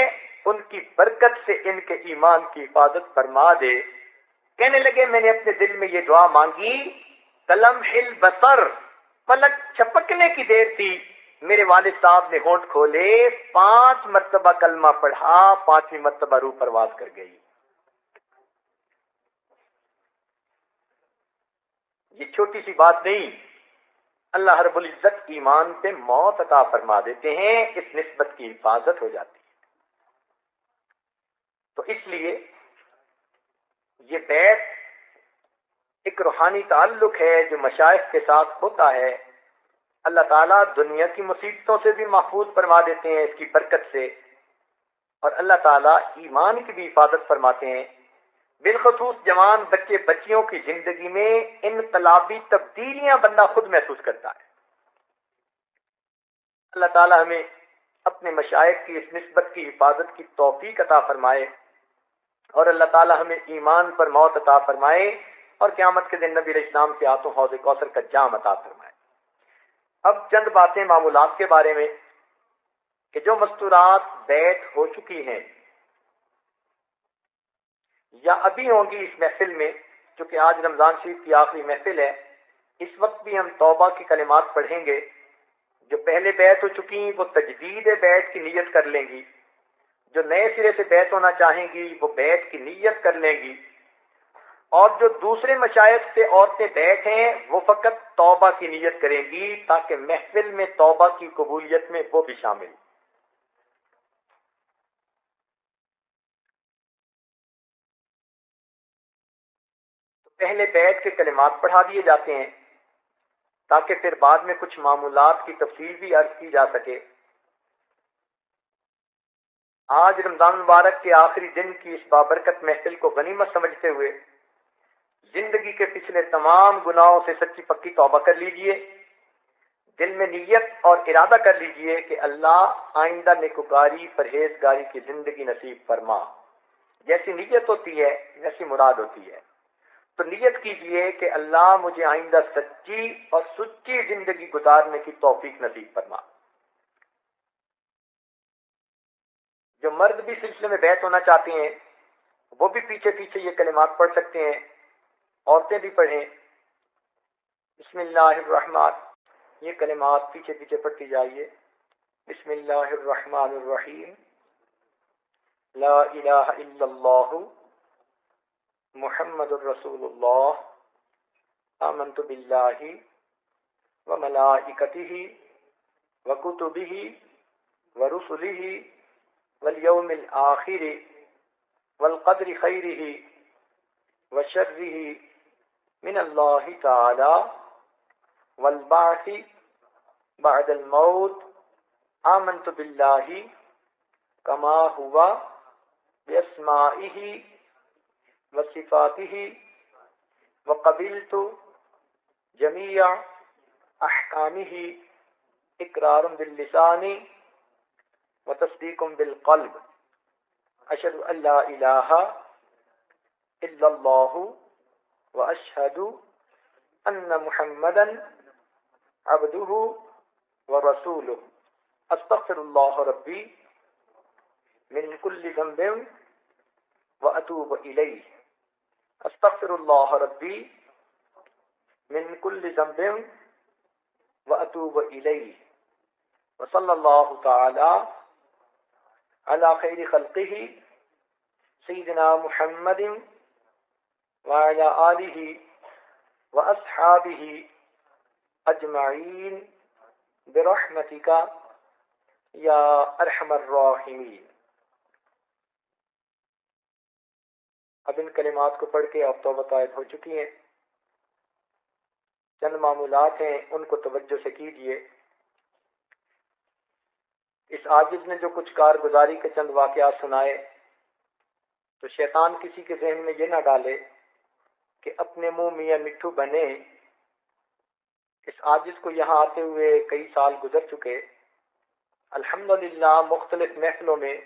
A: ان کی برکت سے ان کے ایمان کی حفاظت فرما دے. کہنے لگے میں نے اپنے دل میں یہ دعا مانگی, کلمح البصر, پلک چھپکنے کی دیر تھی, میرے والد صاحب نے ہونٹ کھولے, 5 مرتبہ کلمہ پڑھا, 5ویں مرتبہ روح پرواز کر گئی. یہ چھوٹی سی بات نہیں, اللہ رب العزت ایمان پہ موت عطا فرما دیتے ہیں, اس نسبت کی حفاظت ہو جاتی ہے. تو اس لیے یہ بیعت ایک روحانی تعلق ہے جو مشائخ کے ساتھ ہوتا ہے. اللہ تعالیٰ دنیا کی مصیبتوں سے بھی محفوظ فرما دیتے ہیں اس کی برکت سے, اور اللہ تعالیٰ ایمان کی بھی حفاظت فرماتے ہیں. بالخصوص جوان بچے بچیوں کی زندگی میں انقلابی تبدیلیاں بندہ خود محسوس کرتا ہے. اللہ تعالیٰ ہمیں اپنے مشائخ کی اس نسبت کی حفاظت کی توفیق عطا فرمائے, اور اللہ تعالیٰ ہمیں ایمان پر موت عطا فرمائے, اور قیامت کے دن نبی علیہ السلام کے ہاتھوں حوض کوثر کا جام عطا فرمائے. اب چند باتیں معمولات کے بارے میں کہ جو مستورات بیعت ہو چکی ہیں یا ابھی ہوں گی اس محفل میں, چونکہ آج رمضان شریف کی آخری محفل ہے, اس وقت بھی ہم توبہ کی کلمات پڑھیں گے. جو پہلے بیعت ہو چکی وہ تجدید بیعت کی نیت کر لیں گی, جو نئے سرے سے بیعت ہونا چاہیں گی وہ بیعت کی نیت کر لیں گی, اور جو دوسرے مشائخ سے عورتیں بیٹھ ہیں وہ فقط توبہ کی نیت کریں گی, تاکہ محفل میں توبہ کی قبولیت میں وہ بھی شامل. تو پہلے بیعت کے کلمات پڑھا دیے جاتے ہیں تاکہ پھر بعد میں کچھ معمولات کی تفصیل بھی عرض کی جا سکے. آج رمضان مبارک کے آخری دن کی اس بابرکت محفل کو غنیمت سمجھتے ہوئے زندگی کے پچھلے تمام گناہوں سے سچی پکی توبہ کر لیجئے. دل میں نیت اور ارادہ کر لیجئے کہ اللہ آئندہ نیکوکاری پرہیزگاری کی زندگی نصیب فرما. جیسی نیت ہوتی ہے ویسی مراد ہوتی ہے. تو نیت کیجئے کہ اللہ مجھے آئندہ سچی اور سچی زندگی گزارنے کی توفیق نصیب فرما. جو مرد بھی سلسلے میں بیعت ہونا چاہتے ہیں وہ بھی پیچھے پیچھے یہ کلمات پڑھ سکتے ہیں, عورتیں بھی پڑھیں. بسم اللہ الرحمن, یہ کلمات پیچھے پیچھے پڑھتی جائیے. بسم اللہ الرحمن الرحیم, لا الہ الا اللہ محمد الرسول اللہ, آمنت باللہ وملائکتہ وکتبہ ورسلہ والیوم الآخر والقدر خیرہ وشرہ من اللہ تعالی والبعث بعد الموت, آمنت باللہ کما ہوا باسمائہ وصفاتہ وقبلت جمیع احکامہ اقرار باللسان وتصدیق بالقلب, اشہد ان لا الہ الا اللہ واشہد ان محمدا عبدہ ورسولہ, استغفر اللہ ربی من کل ذنب واتوب الیہ, استغفر اللہ ربی من کل ذنب واتوب الیہ, وصلی اللہ تعالی علی خیر خلقہ سیدنا محمد وعلی آلہ واصحابہ اجمعین برحمتک یا ارحم الراحمین. اب ان کلمات کو پڑھ کے اب توبہ طائب ہو چکی ہیں. چند معمولات ہیں ان کو توجہ سے کیجیے. اس عاجز نے جو کچھ کارگزاری کے چند واقعات سنائے تو شیطان کسی کے ذہن میں یہ نہ ڈالے کہ اپنے منہ میاں مٹھو بنے. اس عاجز کو یہاں آتے ہوئے کئی سال گزر چکے. الحمدللہ مختلف محفلوں میں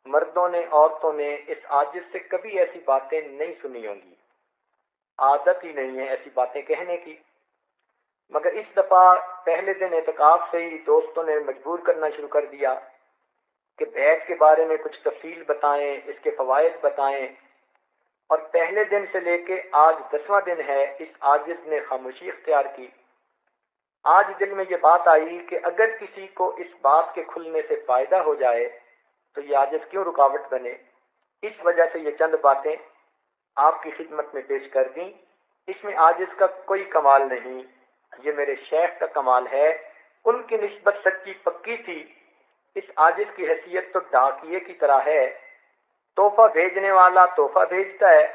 A: مردوں نے عورتوں نے اس عاجز سے کبھی ایسی باتیں نہیں سنی ہوں گی. عادت ہی نہیں ہے ایسی باتیں کہنے کی. مگر اس دفعہ پہلے دن اعتکاف سے ہی دوستوں نے مجبور کرنا شروع کر دیا کہ بیت کے بارے میں کچھ تفصیل بتائیں، اس کے فوائد بتائیں. اور پہلے دن سے لے کے آج 10واں دن ہے، اس عاجز نے خاموشی اختیار کی. آج دل میں یہ بات آئی کہ اگر کسی کو اس بات کے کھلنے سے فائدہ ہو جائے تو یہ عاجز کیوں رکاوٹ بنے. اس وجہ سے یہ چند باتیں آپ کی خدمت میں پیش کر دیں. اس میں عاجز کا کوئی کمال نہیں، یہ میرے شیخ کا کمال ہے. ان کی نسبت سچی پکی تھی. اس عاجز کی حیثیت تو ڈاکیے کی طرح ہے. تحفہ بھیجنے والا تحفہ بھیجتا ہے،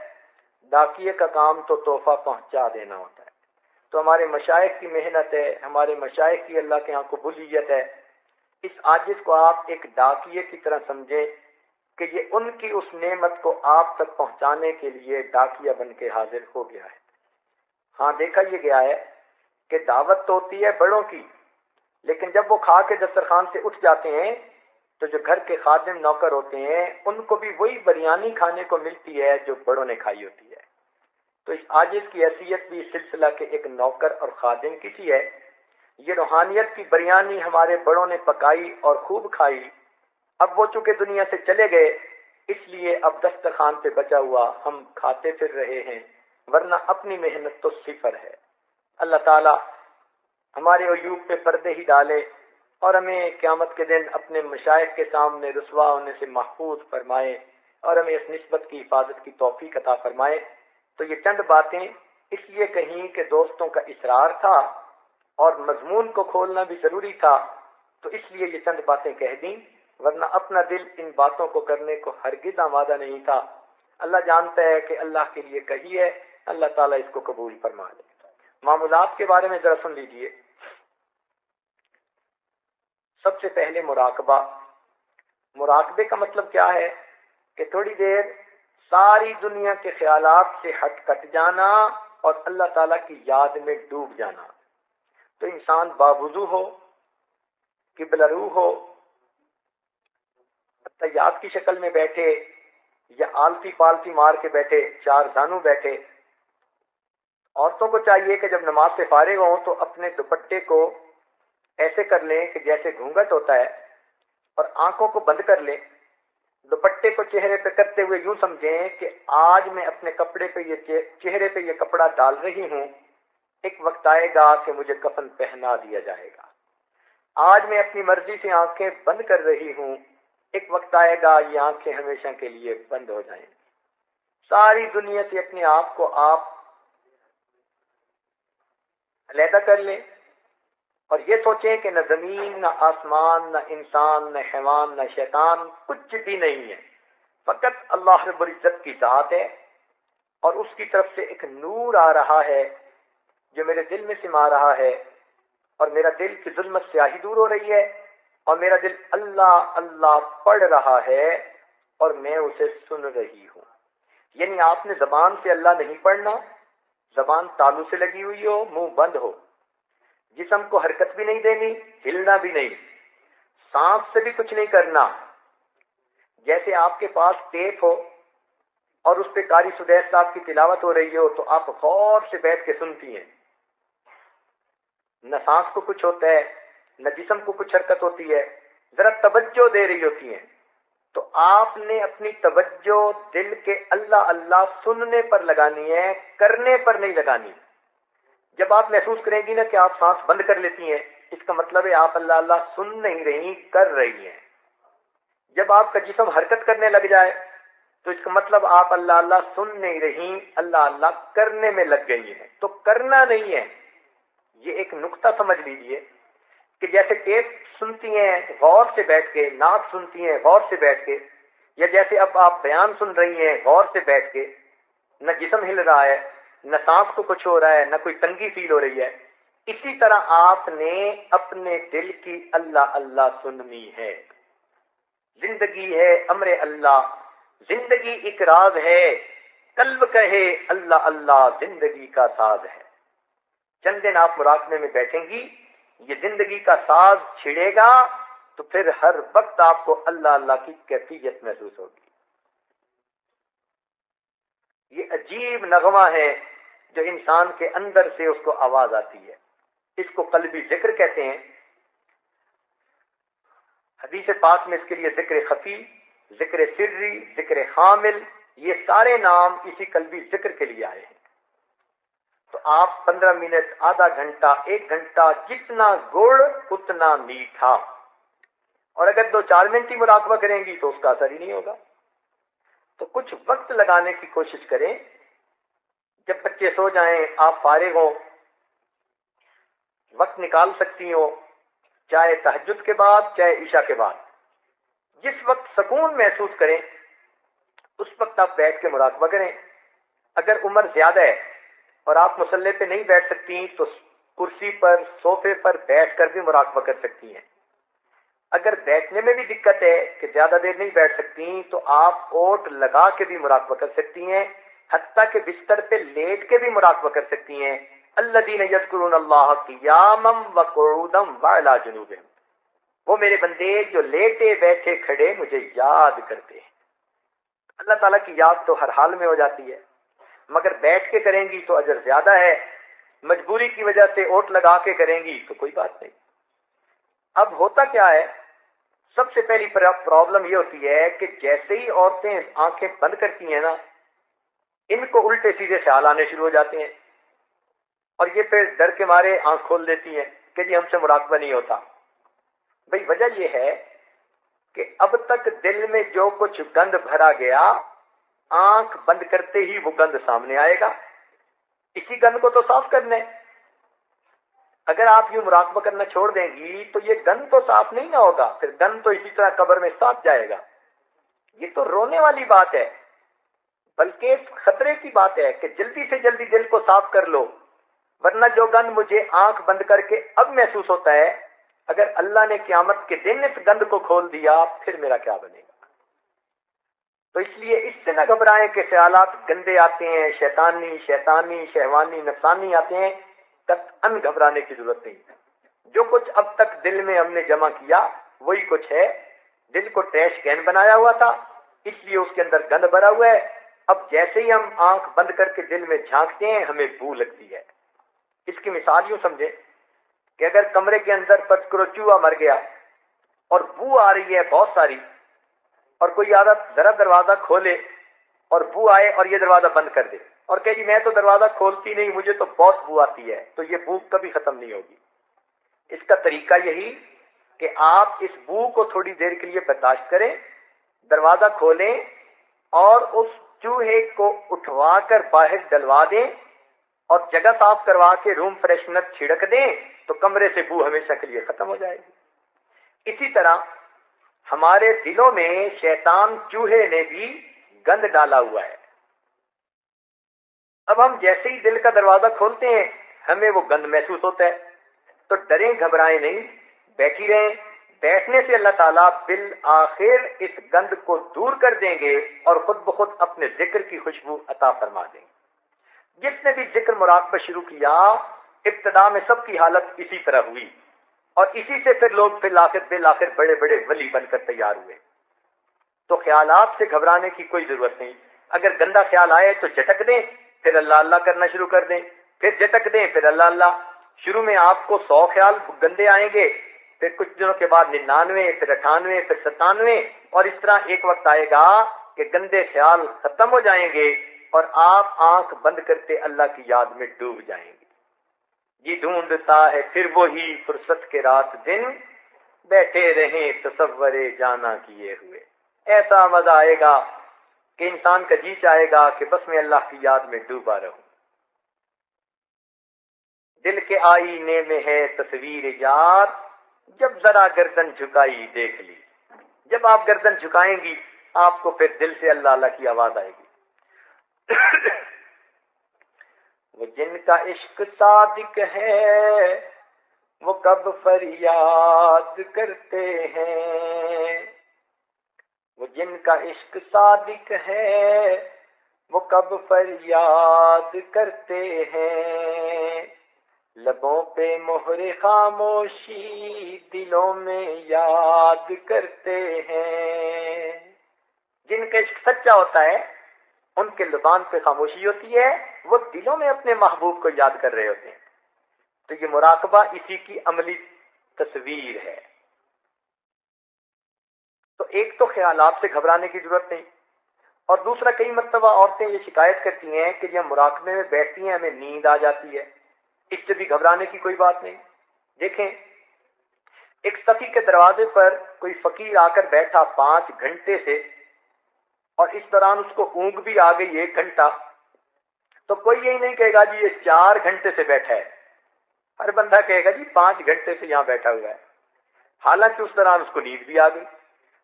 A: ڈاکیے کا کام تو تحفہ پہنچا دینا ہوتا ہے. تو ہمارے مشائخ کی محنت ہے، ہمارے مشائخ کی اللہ کے ہاں قبولیت ہے. اس عاجز کو آپ ایک ڈاکیے کی طرح سمجھیں کہ یہ ان کی اس نعمت کو آپ تک پہنچانے کے لیے ڈاکیہ بن کے حاضر ہو گیا ہے. ہاں دیکھا یہ گیا ہے کہ دعوت تو ہوتی ہے بڑوں کی، لیکن جب وہ کھا کے دسترخوان سے اٹھ جاتے ہیں تو جو گھر کے خادم نوکر ہوتے ہیں ان کو بھی وہی بریانی کھانے کو ملتی ہے جو بڑوں نے کھائی ہوتی ہے. تو اس عاجز کی حیثیت بھی اس سلسلہ کے ایک نوکر اور خادم کی سی ہے. یہ روحانیت کی بریانی ہمارے بڑوں نے پکائی اور خوب کھائی. اب وہ چونکہ دنیا سے چلے گئے اس لیے اب دسترخوان پہ بچا ہوا ہم کھاتے پھر رہے ہیں، ورنہ اپنی محنت تو صفر ہے. اللہ تعالی ہمارے عیوب پہ پردے ہی ڈالے اور ہمیں قیامت کے دن اپنے مشائخ کے سامنے رسوا ہونے سے محفوظ فرمائے اور ہمیں اس نسبت کی حفاظت کی توفیق عطا فرمائے. تو یہ چند باتیں اس لیے کہیں کہ دوستوں کا اصرار تھا اور مضمون کو کھولنا بھی ضروری تھا، تو اس لیے یہ چند باتیں کہہ دیں، ورنہ اپنا دل ان باتوں کو کرنے کو ہرگز آمادہ نہیں تھا. اللہ جانتا ہے کہ اللہ کے لیے کہی ہے، اللہ تعالیٰ اس کو قبول فرما لے. معمولات کے بارے میں ذرا سن لیجئے. سب سے پہلے مراقبہ. مراقبے کا مطلب کیا ہے کہ تھوڑی دیر ساری دنیا کے خیالات سے کٹ جانا اور اللہ تعالیٰ کی یاد میں ڈوب جانا. تو انسان باوضو ہو، قبلہ رو ہو، تیات کی شکل میں بیٹھے یا آلتی پالتی مار کے بیٹھے، چار زانو بیٹھے. عورتوں کو چاہیے کہ جب نماز سے فارغ ہوں تو اپنے دوپٹے کو ایسے کر لیں کہ جیسے گھونگھٹ ہوتا ہے اور آنکھوں کو بند کر لیں. دوپٹے کو چہرے پہ کرتے ہوئے یوں سمجھیں کہ آج میں اپنے کپڑے پہ چہرے پہ یہ کپڑا ڈال رہی ہوں، ایک وقت آئے گا کہ مجھے کفن پہنا دیا جائے گا. آج میں اپنی مرضی سے آنکھیں بند کر رہی ہوں، ایک وقت آئے گا یہ آنکھیں ہمیشہ کے لیے بند ہو جائیں. ساری دنیا سے اپنے آپ کو آپ علیحدہ کر لیں اور یہ سوچیں کہ نہ زمین، نہ آسمان، نہ انسان، نہ حیوان، نہ شیطان، کچھ بھی نہیں ہے، فقط اللہ رب العزت کی ذات ہے. اور اس کی طرف سے ایک نور آ رہا ہے جو میرے دل میں سما رہا ہے، اور میرا دل کی ظلمت سیاہی دور ہو رہی ہے اور میرا دل اللہ اللہ پڑھ رہا ہے اور میں اسے سن رہی ہوں. یعنی آپ نے زبان سے اللہ نہیں پڑھنا، زبان تالو سے لگی ہوئی ہو، منہ بند ہو، جسم کو حرکت بھی نہیں دینی، ہلنا بھی نہیں، سانس سے بھی کچھ نہیں کرنا. جیسے آپ کے پاس ٹیپ ہو اور اس پہ قاری سدیس صاحب کی تلاوت ہو رہی ہو تو آپ غور سے بیٹھ کے سنتی ہیں. نہ سانس کو کچھ ہوتا ہے، نہ جسم کو کچھ حرکت ہوتی ہے، ذرا توجہ دے رہی ہوتی ہیں. تو آپ نے اپنی توجہ دل کے اللہ اللہ سننے پر لگانی ہے، کرنے پر نہیں لگانی. جب آپ محسوس کریں گی نا کہ آپ سانس بند کر لیتی ہیں، اس کا مطلب ہے آپ اللہ اللہ سن نہیں رہی، کر رہی ہیں. جب آپ کا جسم حرکت کرنے لگ جائے تو اس کا مطلب آپ اللہ اللہ سن نہیں رہی، اللہ اللہ کرنے میں لگ گئی ہیں. تو کرنا نہیں ہے. یہ ایک نقطہ سمجھ لیجئے کہ جیسے ٹیپ سنتی ہیں غور سے بیٹھ کے، نعت سنتی ہیں غور سے بیٹھ کے، یا جیسے اب آپ بیان سن رہی ہیں غور سے بیٹھ کے، نہ جسم ہل رہا ہے، نہ سانس کو کچھ ہو رہا ہے، نہ کوئی تنگی فیل ہو رہی ہے. اسی طرح آپ نے اپنے دل کی اللہ اللہ سننی ہے. زندگی ہے امر اللہ، زندگی ایک راز ہے، قلب کہے اللہ اللہ زندگی کا ساز ہے. چند دن آپ مراقبے میں بیٹھیں گی، یہ زندگی کا ساز چھڑے گا تو پھر ہر وقت آپ کو اللہ اللہ کی کیفیت محسوس ہوگی. یہ عجیب نغمہ ہے جو انسان کے اندر سے اس کو آواز آتی ہے، اس کو قلبی ذکر کہتے ہیں. حدیث پاک میں اس کے لیے ذکر خفی، ذکر سری، ذکر حامل، یہ سارے نام اسی قلبی ذکر کے لیے آئے ہیں. تو آپ 15 منٹ، آدھا گھنٹہ، 1 گھنٹہ، جتنا گڑ اتنا میٹھا، اور اگر 2-4 منٹ ہی مراقبہ کریں گی تو اس کا اثر ہی نہیں ہوگا. تو کچھ وقت لگانے کی کوشش کریں. جب بچے سو جائیں، آپ فارغ ہوں، وقت نکال سکتی ہو، چاہے تہجد کے بعد چاہے عشاء کے بعد، جس وقت سکون محسوس کریں اس وقت آپ بیٹھ کے مراقبہ کریں. اگر عمر زیادہ ہے اور آپ مصلی پہ نہیں بیٹھ سکتی تو کرسی پر، صوفے پر بیٹھ کر بھی مراقبہ کر سکتی ہیں. اگر بیٹھنے میں بھی دقت ہے کہ زیادہ دیر نہیں بیٹھ سکتی تو آپ اوٹ لگا کے بھی مراقبہ کر سکتی ہیں، حتیٰ کہ بستر پہ لیٹ کے بھی مراقبہ کر سکتی ہیں. الذین یذکرون اللہ قیاما وقعودا وعلی جنوبہم، وہ میرے بندے جو لیٹے بیٹھے کھڑے مجھے یاد کرتے ہیں. اللہ تعالیٰ کی یاد تو ہر حال میں ہو جاتی ہے، مگر بیٹھ کے کریں گی تو اجر زیادہ ہے. مجبوری کی وجہ سے اوٹ لگا کے کریں گی تو کوئی بات نہیں. اب ہوتا کیا ہے، سب سے پہلی پرابلم یہ ہوتی ہے کہ جیسے ہی عورتیں آنکھیں بند کرتی ہیں نا، ان کو الٹے سیدھے خیال آنے شروع ہو جاتے ہیں، اور یہ پھر ڈر کے مارے آنکھ کھول دیتی ہیں کہ جی ہم سے مراقبہ نہیں ہوتا. بھئی وجہ یہ ہے کہ اب تک دل میں جو کچھ گند بھرا گیا، آنکھ بند کرتے ہی وہ گند سامنے آئے گا. اسی گند کو تو صاف کرنا ہے. اگر آپ یوں مراقبہ کرنا چھوڑ دیں گی تو یہ گند تو صاف نہیں نہ ہوگا، پھر گند تو اسی طرح قبر میں ساتھ جائے گا. یہ تو رونے والی بات ہے، بلکہ خطرے کی بات ہے کہ جلدی سے جلدی دل کو صاف کر لو، ورنہ جو گند مجھے آنکھ بند کر کے اب محسوس ہوتا ہے، اگر اللہ نے قیامت کے دن اس گند کو کھول دیا پھر میرا کیا بنے گا. تو اس لیے اس سے نہ گھبرائیں کہ خیالات گندے آتے ہیں، شیطانی، شہوانی، نفسانی آتے ہیں. قطعاً گھبرانے کی ضرورت نہیں. جو کچھ اب تک دل میں ہم نے جمع کیا وہی کچھ ہے. دل کو ٹریش کین بنایا ہوا تھا، اس لیے اس کے اندر گند بھرا ہوا ہے. اب جیسے ہی ہم آنکھ بند کر کے دل میں جھانکتے ہیں ہمیں بو لگتی ہے. اس کی مثال یوں سمجھے کہ اگر کمرے کے اندر فرض کرو چوہا مر گیا اور بو آ رہی ہے بہت ساری، اور کوئی عادت ذرا دروازہ کھولے اور بو آئے اور یہ دروازہ بند کر دے اور کہ جی میں تو دروازہ کھولتی نہیں، مجھے تو بہت بو آتی ہے، تو یہ بو کبھی ختم نہیں ہوگی. اس کا طریقہ یہی کہ آپ اس بو کو تھوڑی دیر کے لیے برداشت کریں، دروازہ کھولیں اور اس چوہے کو اٹھوا کر باہر ڈلوا دیں اور جگہ صاف کروا کے روم فریشنر چھڑک دیں تو کمرے سے بو ہمیشہ کے لیے ختم ہو جائے گی. اسی طرح ہمارے دلوں میں شیطان چوہے نے بھی گند ڈالا ہوا ہے. اب ہم جیسے ہی دل کا دروازہ کھولتے ہیں ہمیں وہ گند محسوس ہوتا ہے. تو ڈریں گھبرائیں نہیں، بیٹھی رہیں. بیٹھنے سے اللہ تعالیٰ بالآخر اس گند کو دور کر دیں گے اور خود بخود اپنے ذکر کی خوشبو عطا فرما دیں گے. جس نے بھی ذکر مراقبہ شروع کیا ابتدا میں سب کی حالت اسی طرح ہوئی، اور اسی سے پھر لوگ بالآخر بڑے بڑے ولی بن کر تیار ہوئے. تو خیالات سے گھبرانے کی کوئی ضرورت نہیں. اگر گندا خیال آئے تو جھٹک دیں، پھر اللہ اللہ کرنا شروع کر دیں، پھر جھٹک دیں، پھر اللہ اللہ. شروع میں آپ کو 100 خیال گندے آئیں گے، پھر کچھ دنوں کے بعد 99، پھر 98، پھر 97، اور اس طرح ایک وقت آئے گا کہ گندے خیال ختم ہو جائیں گے اور آپ آنکھ بند کرتے اللہ کی یاد میں ڈوب جائیں گے. یہ ڈھونڈتا ہے پھر وہی فرصت کے رات دن، بیٹھے رہیں تصور جانا کیے ہوئے. ایسا مزہ آئے گا کہ انسان کا جی چاہے گا کہ بس میں اللہ کی یاد میں ڈوبا رہوں. دل کے آئینے میں ہے تصویر یار، جب ذرا گردن جھکائی دیکھ لی. جب آپ گردن جھکائیں گی آپ کو پھر دل سے اللہ اللہ کی آواز آئے گی. وہ جن کا عشق صادق ہے وہ کب فریاد کرتے ہیں، وہ جن کا عشق صادق ہے وہ کب فریاد کرتے ہیں، لبوں پہ مہر خاموشی دلوں میں یاد کرتے ہیں۔ جن کا عشق سچا ہوتا ہے ان کے زبان پہ خاموشی ہوتی ہے، وہ دلوں میں اپنے محبوب کو یاد کر رہے ہوتے ہیں۔ تو یہ مراقبہ اسی کی عملی تصویر ہے۔ تو ایک تو خیالات سے گھبرانے کی ضرورت نہیں، اور دوسرا کئی مرتبہ عورتیں یہ شکایت کرتی ہیں کہ جب مراقبے میں بیٹھتی ہیں ہمیں نیند آ جاتی ہے، اس سے بھی گھبرانے کی کوئی بات نہیں۔ دیکھیں، ایک صفی کے دروازے پر کوئی فقیر آ کر بیٹھا 5 گھنٹے سے، اور اس دوران اس کو اونگ بھی آ گئی 1 گھنٹہ، تو کوئی یہی نہیں کہے گا جی یہ 4 گھنٹے سے بیٹھا ہے، ہر بندہ کہے گا جی 5 گھنٹے سے یہاں بیٹھا ہوا ہے، حالانکہ اس دوران اس کو نیند بھی آ گئی۔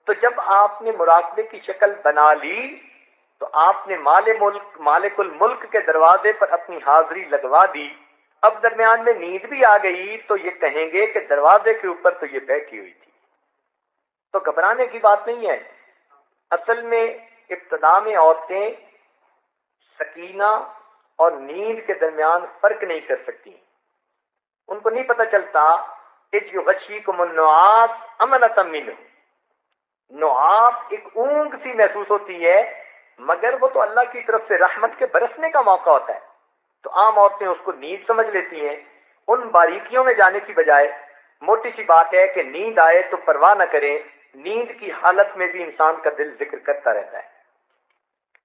A: تو جب آپ نے مراقبے کی شکل بنا لی تو آپ نے مالک الملک کے دروازے پر اپنی حاضری لگوا دی، اب درمیان میں نیند بھی آ گئی تو یہ کہیں گے کہ دروازے کے اوپر تو یہ بیٹھی ہوئی تھی۔ تو گھبرانے کی بات نہیں ہے۔ اصل میں ابتدا میں عورتیں سکینہ اور نیند کے درمیان فرق نہیں کر سکتی، ان کو نہیں پتہ چلتا اذ یغشیکم النعاس امنۃ منہ، نعاس ایک اونگ سی محسوس ہوتی ہے مگر وہ تو اللہ کی طرف سے رحمت کے برسنے کا موقع ہوتا ہے، تو عام عورتیں اس کو نیند سمجھ لیتی ہیں۔ ان باریکیوں میں جانے کی بجائے موٹی سی بات ہے کہ نیند آئے تو پرواہ نہ کریں، نیند کی حالت میں بھی انسان کا دل ذکر کرتا رہتا ہے۔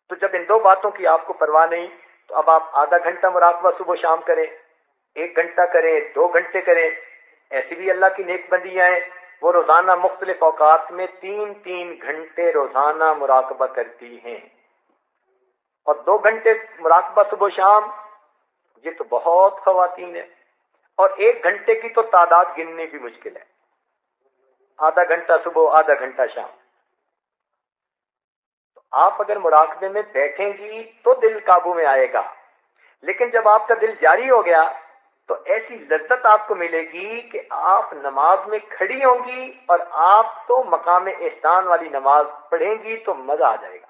A: تو جب ان 2 باتوں کی آپ کو پرواہ نہیں تو اب آپ آدھا گھنٹہ مراقبہ صبح و شام کریں، 1 گھنٹہ کریں، 2 گھنٹے کریں، ایسی بھی اللہ کی نیک بندیاں ہیں وہ روزانہ مختلف اوقات میں 3 گھنٹے روزانہ مراقبہ کرتی ہیں، اور 2 گھنٹے مراقبہ صبح و شام یہ تو بہت خواتین ہیں، اور 1 گھنٹے کی تو تعداد گننی بھی مشکل ہے، آدھا گھنٹہ صبح آدھا گھنٹہ شام۔ تو آپ اگر مراقبے میں بیٹھیں گی تو دل قابو میں آئے گا، لیکن جب آپ کا دل جاری ہو گیا تو ایسی لذت آپ کو ملے گی کہ آپ نماز میں کھڑی ہوں گی، اور آپ تو مقام احسان والی نماز پڑھیں گی تو مزہ آ جائے گا۔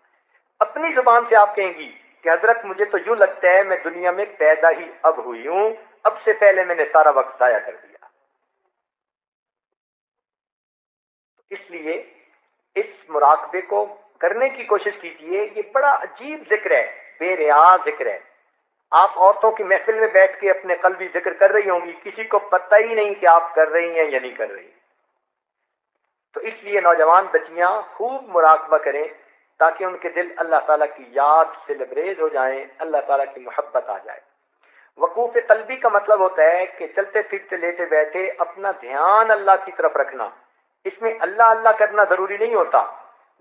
A: اپنی زبان سے آپ کہیں گی کہ حضرت مجھے تو یوں لگتا ہے میں دنیا میں پیدا ہی اب ہوئی ہوں، اب سے پہلے میں نے سارا وقت ضائع کر دیا۔ اس لیے اس مراقبے کو کرنے کی کوشش کیجیے، یہ بڑا عجیب ذکر ہے، بے ریا ذکر ہے۔ آپ عورتوں کی محفل میں بیٹھ کے اپنے قلبی ذکر کر رہی ہوں گی، کسی کو پتہ ہی نہیں کہ آپ کر رہی ہیں یا نہیں کر رہی۔ تو اس لیے نوجوان بچیاں خوب مراقبہ کریں تاکہ ان کے دل اللہ تعالیٰ کی یاد سے لبریز ہو جائیں، اللہ تعالیٰ کی محبت آ جائے۔ وقوف قلبی کا مطلب ہوتا ہے کہ چلتے پھرتے لیٹے بیٹھے اپنا دھیان اللہ کی طرف رکھنا۔ اس میں اللہ اللہ کرنا ضروری نہیں ہوتا،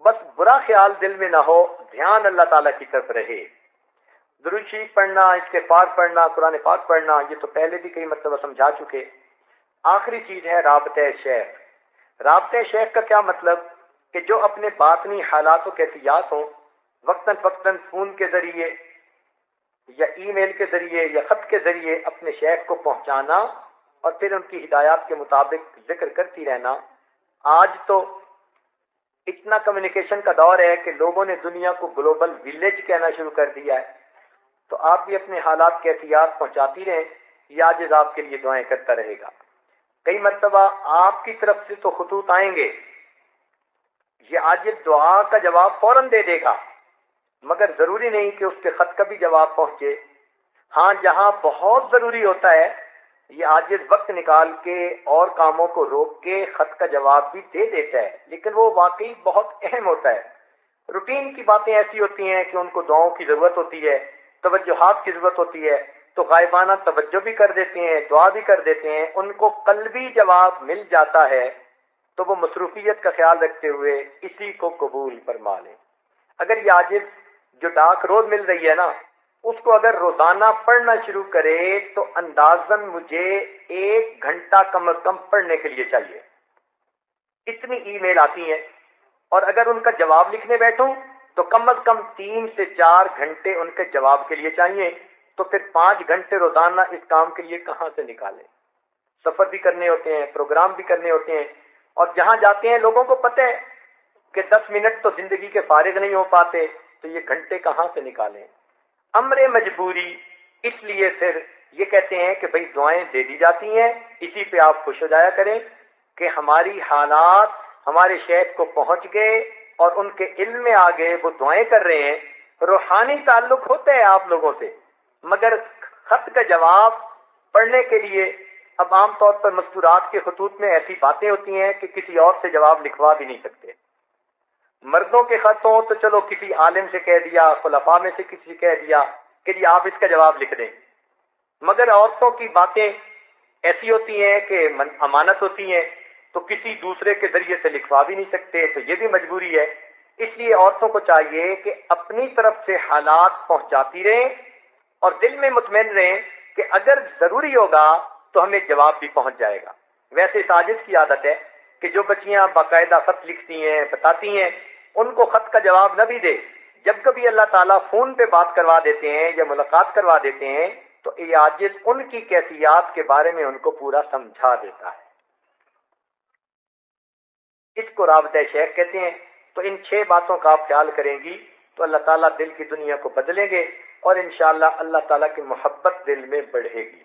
A: بس برا خیال دل میں نہ ہو، دھیان اللہ تعالیٰ کی طرف رہے۔ درود شریف پڑھنا، استغفار پڑھنا، قرآن پاک پڑھنا، یہ تو پہلے بھی کئی مرتبہ سمجھا چکے۔ آخری چیز ہے رابطہ شیخ۔ رابطہ شیخ کا کیا مطلب؟ کہ جو اپنے باطنی حالات و کیفیات ہوں وقتاً فوقتاً فون کے ذریعے یا ای میل کے ذریعے یا خط کے ذریعے اپنے شیخ کو پہنچانا اور پھر ان کی ہدایات کے مطابق ذکر کرتی رہنا۔ آج تو اتنا کمیونیکیشن کا دور ہے کہ لوگوں نے دنیا کو گلوبل ویلیج کہنا شروع کر دیا ہے، تو آپ بھی اپنے حالات کیفیات پہنچاتی رہیں، یہ عاجز آپ کے لیے دعائیں کرتا رہے گا۔ کئی مرتبہ آپ کی طرف سے تو خطوط آئیں گے، یہ عاجز دعا کا جواب فوراً دے دے گا، مگر ضروری نہیں کہ اس کے خط کا بھی جواب پہنچے۔ ہاں جہاں بہت ضروری ہوتا ہے یہ عاجز وقت نکال کے اور کاموں کو روک کے خط کا جواب بھی دے دیتا ہے، لیکن وہ واقعی بہت اہم ہوتا ہے۔ روٹین کی باتیں ایسی ہوتی ہیں کہ ان کو دعاؤں کی ضرورت ہوتی ہے، توجہات کی ضرورت ہوتی ہے، تو غائبانہ توجہ بھی کر دیتے ہیں، دعا بھی کر دیتے ہیں، ان کو قلبی جواب مل جاتا ہے تو وہ مصروفیت کا خیال رکھتے ہوئے اسی کو قبول فرما لیں۔ اگر یہ عاجز جو ڈاک روز مل رہی ہے نا، اس کو اگر روزانہ پڑھنا شروع کرے تو اندازاً مجھے 1 گھنٹہ کم از کم پڑھنے کے لیے چاہیے، اتنی ای میل آتی ہیں، اور اگر ان کا جواب لکھنے بیٹھوں تو کم از کم 3 سے 4 گھنٹے ان کے جواب کے لیے چاہیے۔ تو پھر 5 گھنٹے روزانہ اس کام کے لیے کہاں سے نکالیں؟ سفر بھی کرنے ہوتے ہیں، پروگرام بھی کرنے ہوتے ہیں، اور جہاں جاتے ہیں لوگوں کو پتہ ہے کہ 10 منٹ تو زندگی کے فارغ نہیں ہو پاتے، تو یہ گھنٹے کہاں سے نکالیں؟ امر مجبوری، اس لیے پھر یہ کہتے ہیں کہ بھئی دعائیں دے دی جاتی ہیں، اسی پہ آپ خوش ہو جایا کریں کہ ہماری حالات ہمارے شیخ کو پہنچ گئے اور ان کے علم میں آ گئے، وہ دعائیں کر رہے ہیں۔ روحانی تعلق ہوتا ہے آپ لوگوں سے، مگر خط کا جواب پڑھنے کے لیے اب عام طور پر مستورات کے خطوط میں ایسی باتیں ہوتی ہیں کہ کسی اور سے جواب لکھوا بھی نہیں سکتے۔ مردوں کے خط ہوں تو چلو کسی عالم سے کہہ دیا، خلفاء میں سے کسی سے کہہ دیا کہ جی آپ اس کا جواب لکھ دیں، مگر عورتوں کی باتیں ایسی ہوتی ہیں کہ امانت ہوتی ہیں، تو کسی دوسرے کے ذریعے سے لکھوا بھی نہیں سکتے، تو یہ بھی مجبوری ہے۔ اس لیے عورتوں کو چاہیے کہ اپنی طرف سے حالات پہنچاتی رہیں اور دل میں مطمئن رہیں کہ اگر ضروری ہوگا تو ہمیں جواب بھی پہنچ جائے گا۔ ویسے ساجد کی عادت ہے کہ جو بچیاں باقاعدہ خط لکھتی ہیں، بتاتی ہیں، ان کو خط کا جواب نہ بھی دے، جب کبھی اللہ تعالیٰ فون پہ بات کروا دیتے ہیں یا ملاقات کروا دیتے ہیں تو یہ عاجز ان کی کیفیات کے بارے میں ان کو پورا سمجھا دیتا ہے۔ اس کو رابطہ شیخ کہتے ہیں۔ تو ان 6 باتوں کا آپ خیال کریں گی تو اللہ تعالیٰ دل کی دنیا کو بدلیں گے اور انشاءاللہ اللہ تعالیٰ کی محبت دل میں بڑھے گی۔